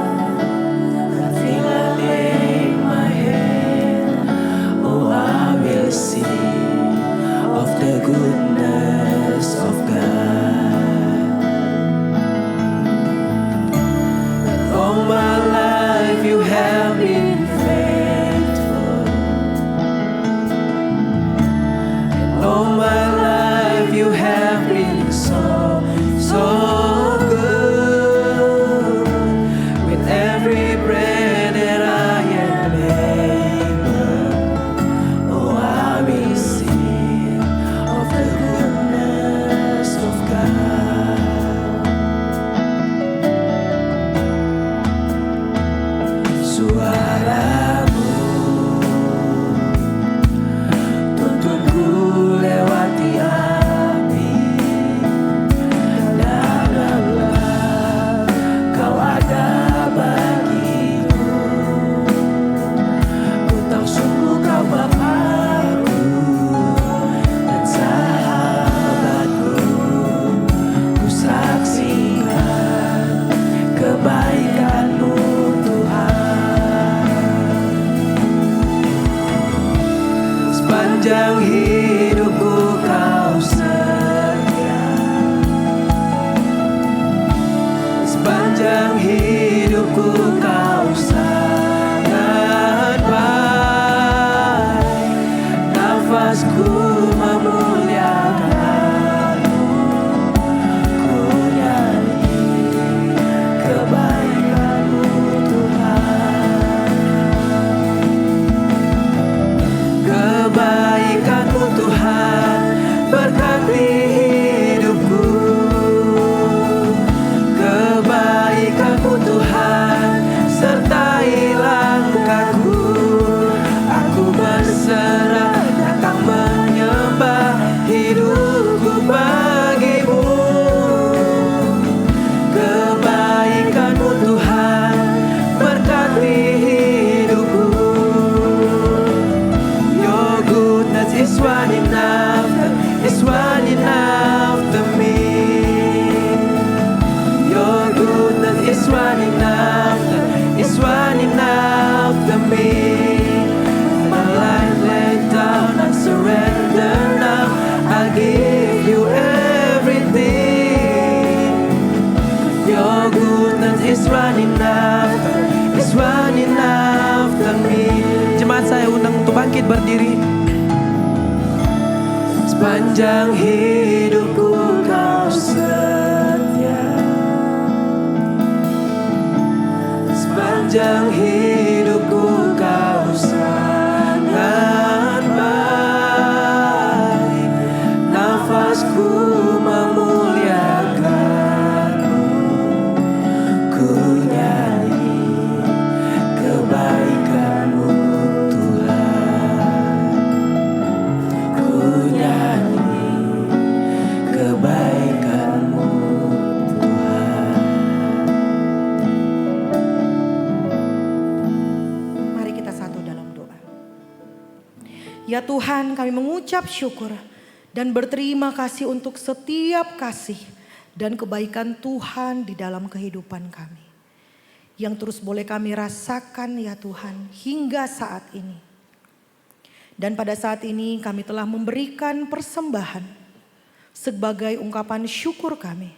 bangkit berdiri. Sepanjang hidupku kau setia, sepanjang hidupku kau sangat baik. Nafasku memuliakanmu, ku nyanyi kebaikanmu Tuhan, ku nyanyi kebaikanmu Tuhan. Mari kita satu dalam doa. Ya Tuhan, kami mengucap syukur dan berterima kasih untuk setiap kasih dan kebaikan Tuhan di dalam kehidupan kami. Yang terus boleh kami rasakan ya Tuhan hingga saat ini. Dan pada saat ini kami telah memberikan persembahan sebagai ungkapan syukur kami.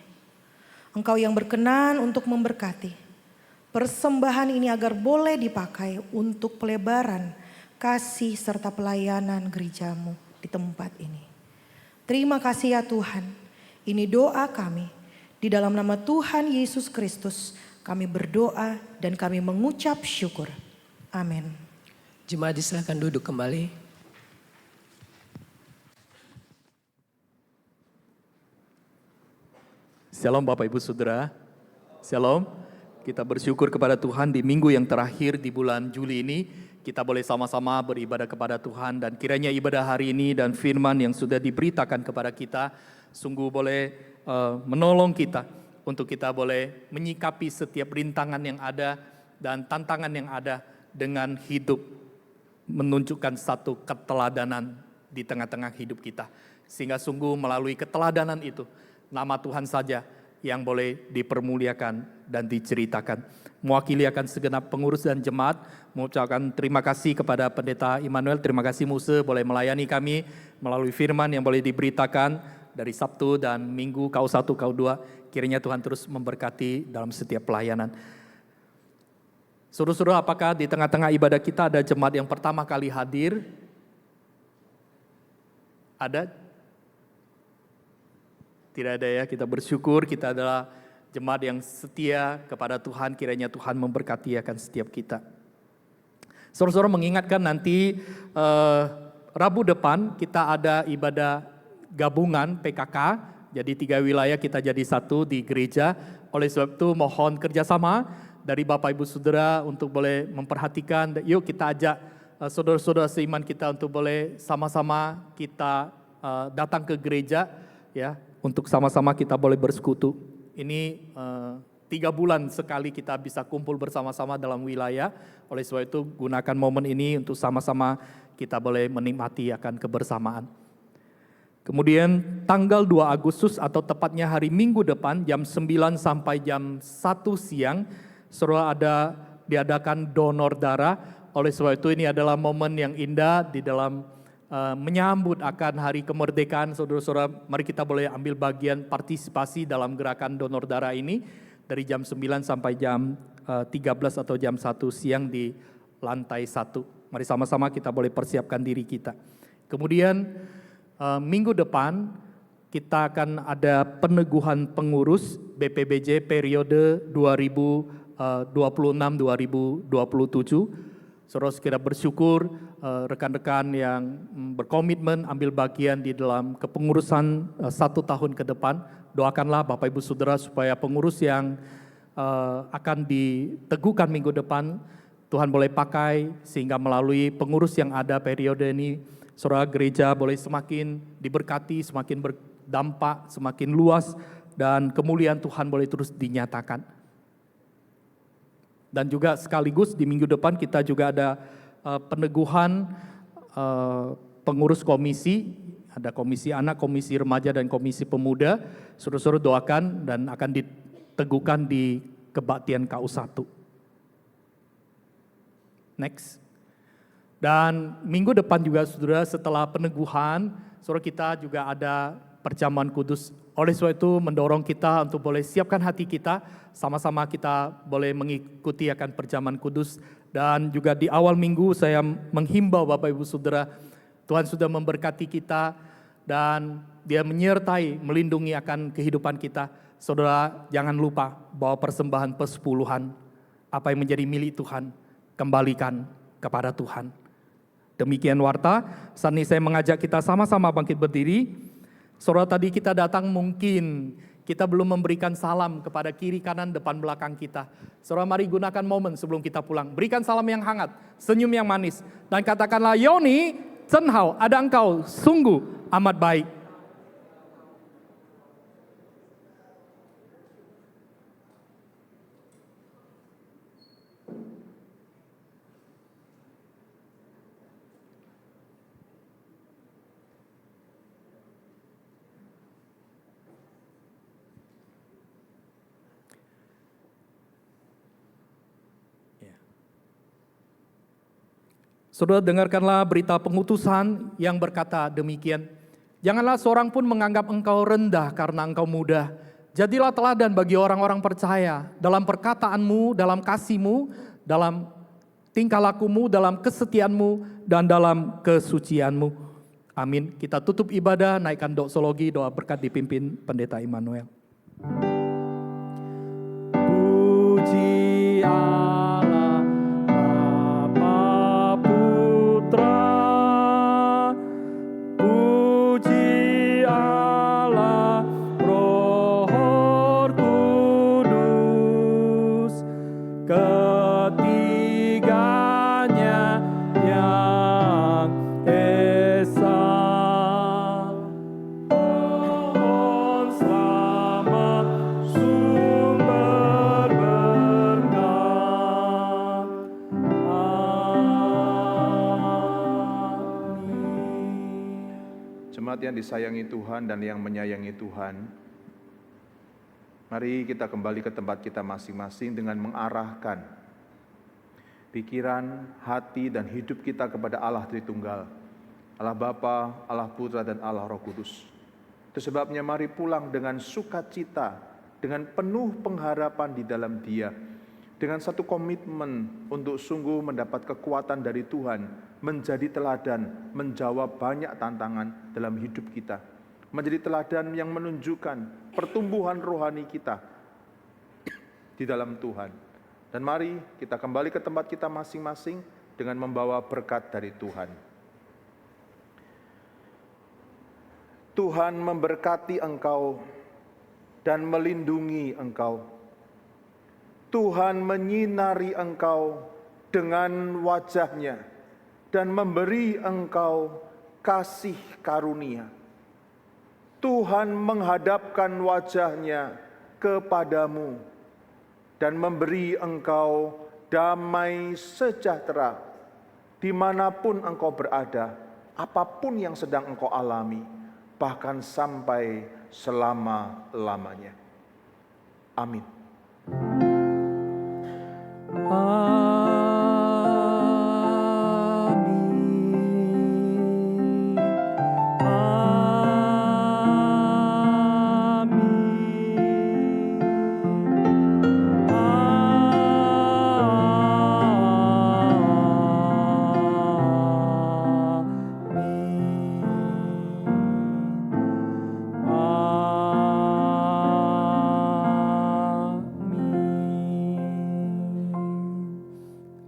Engkau yang berkenan untuk memberkati persembahan ini agar boleh dipakai untuk pelebaran kasih serta pelayanan gerejamu di tempat ini. Terima kasih ya Tuhan. Ini doa kami. Di dalam nama Tuhan Yesus Kristus kami berdoa dan kami mengucap syukur. Amin. Jemaat silakan duduk kembali. Shalom Bapak Ibu Saudara. Shalom. Kita bersyukur kepada Tuhan di minggu yang terakhir di bulan Juli ini. Kita boleh sama-sama beribadah kepada Tuhan dan kiranya ibadah hari ini dan firman yang sudah diberitakan kepada kita sungguh boleh menolong kita untuk kita boleh menyikapi setiap rintangan yang ada dan tantangan yang ada dengan hidup menunjukkan satu keteladanan di tengah-tengah hidup kita. Sehingga sungguh melalui keteladanan itu nama Tuhan saja yang boleh dipermuliakan dan diceritakan. Mewakili akan segenap pengurus dan jemaat, mengucapkan terima kasih kepada Pendeta Immanuel, terima kasih Muse boleh melayani kami melalui firman yang boleh diberitakan dari Sabtu dan Minggu Kau1, Kau2. Kiranya Tuhan terus memberkati dalam setiap pelayanan. Saudara-saudara, apakah di tengah-tengah ibadah kita ada jemaat yang pertama kali hadir? Ada? Tidak ada ya, kita bersyukur kita adalah jemaat yang setia kepada Tuhan, kiranya Tuhan memberkati akan setiap kita. Saudara-saudara mengingatkan nanti Rabu depan kita ada ibadah gabungan PKK, jadi 3 wilayah kita jadi satu di gereja. Oleh sebab itu mohon kerjasama dari Bapak Ibu Saudara untuk boleh memperhatikan, yuk kita ajak saudara-saudara seiman kita untuk boleh sama-sama kita datang ke gereja ya, untuk sama-sama kita boleh bersekutu. Ini 3 bulan sekali kita bisa kumpul bersama-sama dalam wilayah. Oleh sebab itu gunakan momen ini untuk sama-sama kita boleh menikmati akan kebersamaan. Kemudian tanggal 2 Agustus atau tepatnya hari Minggu depan jam 9 sampai jam 1 siang saudara diadakan donor darah. Oleh sebab itu ini adalah momen yang indah di dalam menyambut akan hari kemerdekaan. Saudara-saudara, mari kita boleh ambil bagian partisipasi dalam gerakan donor darah ini dari jam 9 sampai jam 13 atau jam 1 siang di lantai 1. Mari sama-sama kita boleh persiapkan diri kita. Kemudian minggu depan kita akan ada peneguhan pengurus BPBJ periode 2026-2027. Saudara sekira bersyukur rekan-rekan yang berkomitmen ambil bagian di dalam kepengurusan 1 tahun ke depan. Doakanlah Bapak Ibu Saudara supaya pengurus yang akan diteguhkan minggu depan Tuhan boleh pakai sehingga melalui pengurus yang ada periode ini saudara gereja boleh semakin diberkati, semakin berdampak, semakin luas dan kemuliaan Tuhan boleh terus dinyatakan. Dan juga sekaligus di minggu depan kita juga ada peneguhan pengurus komisi, ada komisi anak, komisi remaja, dan komisi pemuda. Saudara-saudara doakan dan akan diteguhkan di kebaktian KU1. Next. Dan minggu depan juga saudara setelah peneguhan, saudara kita juga ada perjamuan kudus. Oleh sebab itu mendorong kita untuk boleh siapkan hati kita, sama-sama kita boleh mengikuti akan perjamuan kudus. Dan juga di awal minggu saya menghimbau Bapak Ibu Saudara, Tuhan sudah memberkati kita dan Dia menyertai, melindungi akan kehidupan kita. Saudara jangan lupa bahwa persembahan persepuluhan, apa yang menjadi milik Tuhan, kembalikan kepada Tuhan. Demikian warta, saat ini saya mengajak kita sama-sama bangkit berdiri. Saudara tadi kita datang mungkin kita belum memberikan salam kepada kiri kanan depan belakang kita. Saudara mari gunakan momen sebelum kita pulang. Berikan salam yang hangat, senyum yang manis. Dan katakanlah, Yoni, Cenhao, ada engkau sungguh amat baik. Saudara dengarkanlah berita pengutusan yang berkata demikian. Janganlah seorang pun menganggap engkau rendah karena engkau muda. Jadilah teladan bagi orang-orang percaya dalam perkataanmu, dalam kasihmu, dalam tingkah lakumu, dalam kesetiaanmu, dan dalam kesucianmu. Amin. Kita tutup ibadah, naikkan doksologi, doa berkat dipimpin Pendeta Immanuel. Puji Allah, Bapa Putra, puji Allah, Roh Kudus, ketiganya yang esa. Pohon selamat sumber berkat. Jemaat yang disayangi Tuhan dan yang menyayangi Tuhan, mari kita kembali ke tempat kita masing-masing dengan mengarahkan pikiran, hati, dan hidup kita kepada Allah Tritunggal, Allah Bapa, Allah Putra, dan Allah Roh Kudus. Itu sebabnya mari pulang dengan sukacita, dengan penuh pengharapan di dalam Dia, dengan satu komitmen untuk sungguh mendapat kekuatan dari Tuhan, menjadi teladan, menjawab banyak tantangan dalam hidup kita, menjadi teladan yang menunjukkan pertumbuhan rohani kita di dalam Tuhan. Dan mari kita kembali ke tempat kita masing-masing dengan membawa berkat dari Tuhan. Tuhan memberkati engkau dan melindungi engkau. Tuhan menyinari engkau dengan wajah-Nya dan memberi engkau kasih karunia. Tuhan menghadapkan wajah-Nya kepadamu dan memberi engkau damai sejahtera dimanapun engkau berada, apapun yang sedang engkau alami, bahkan sampai selama-lamanya. Amin.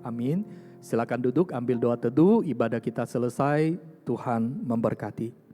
Amin. Silakan duduk, ambil doa teduh, ibadah kita selesai, Tuhan memberkati.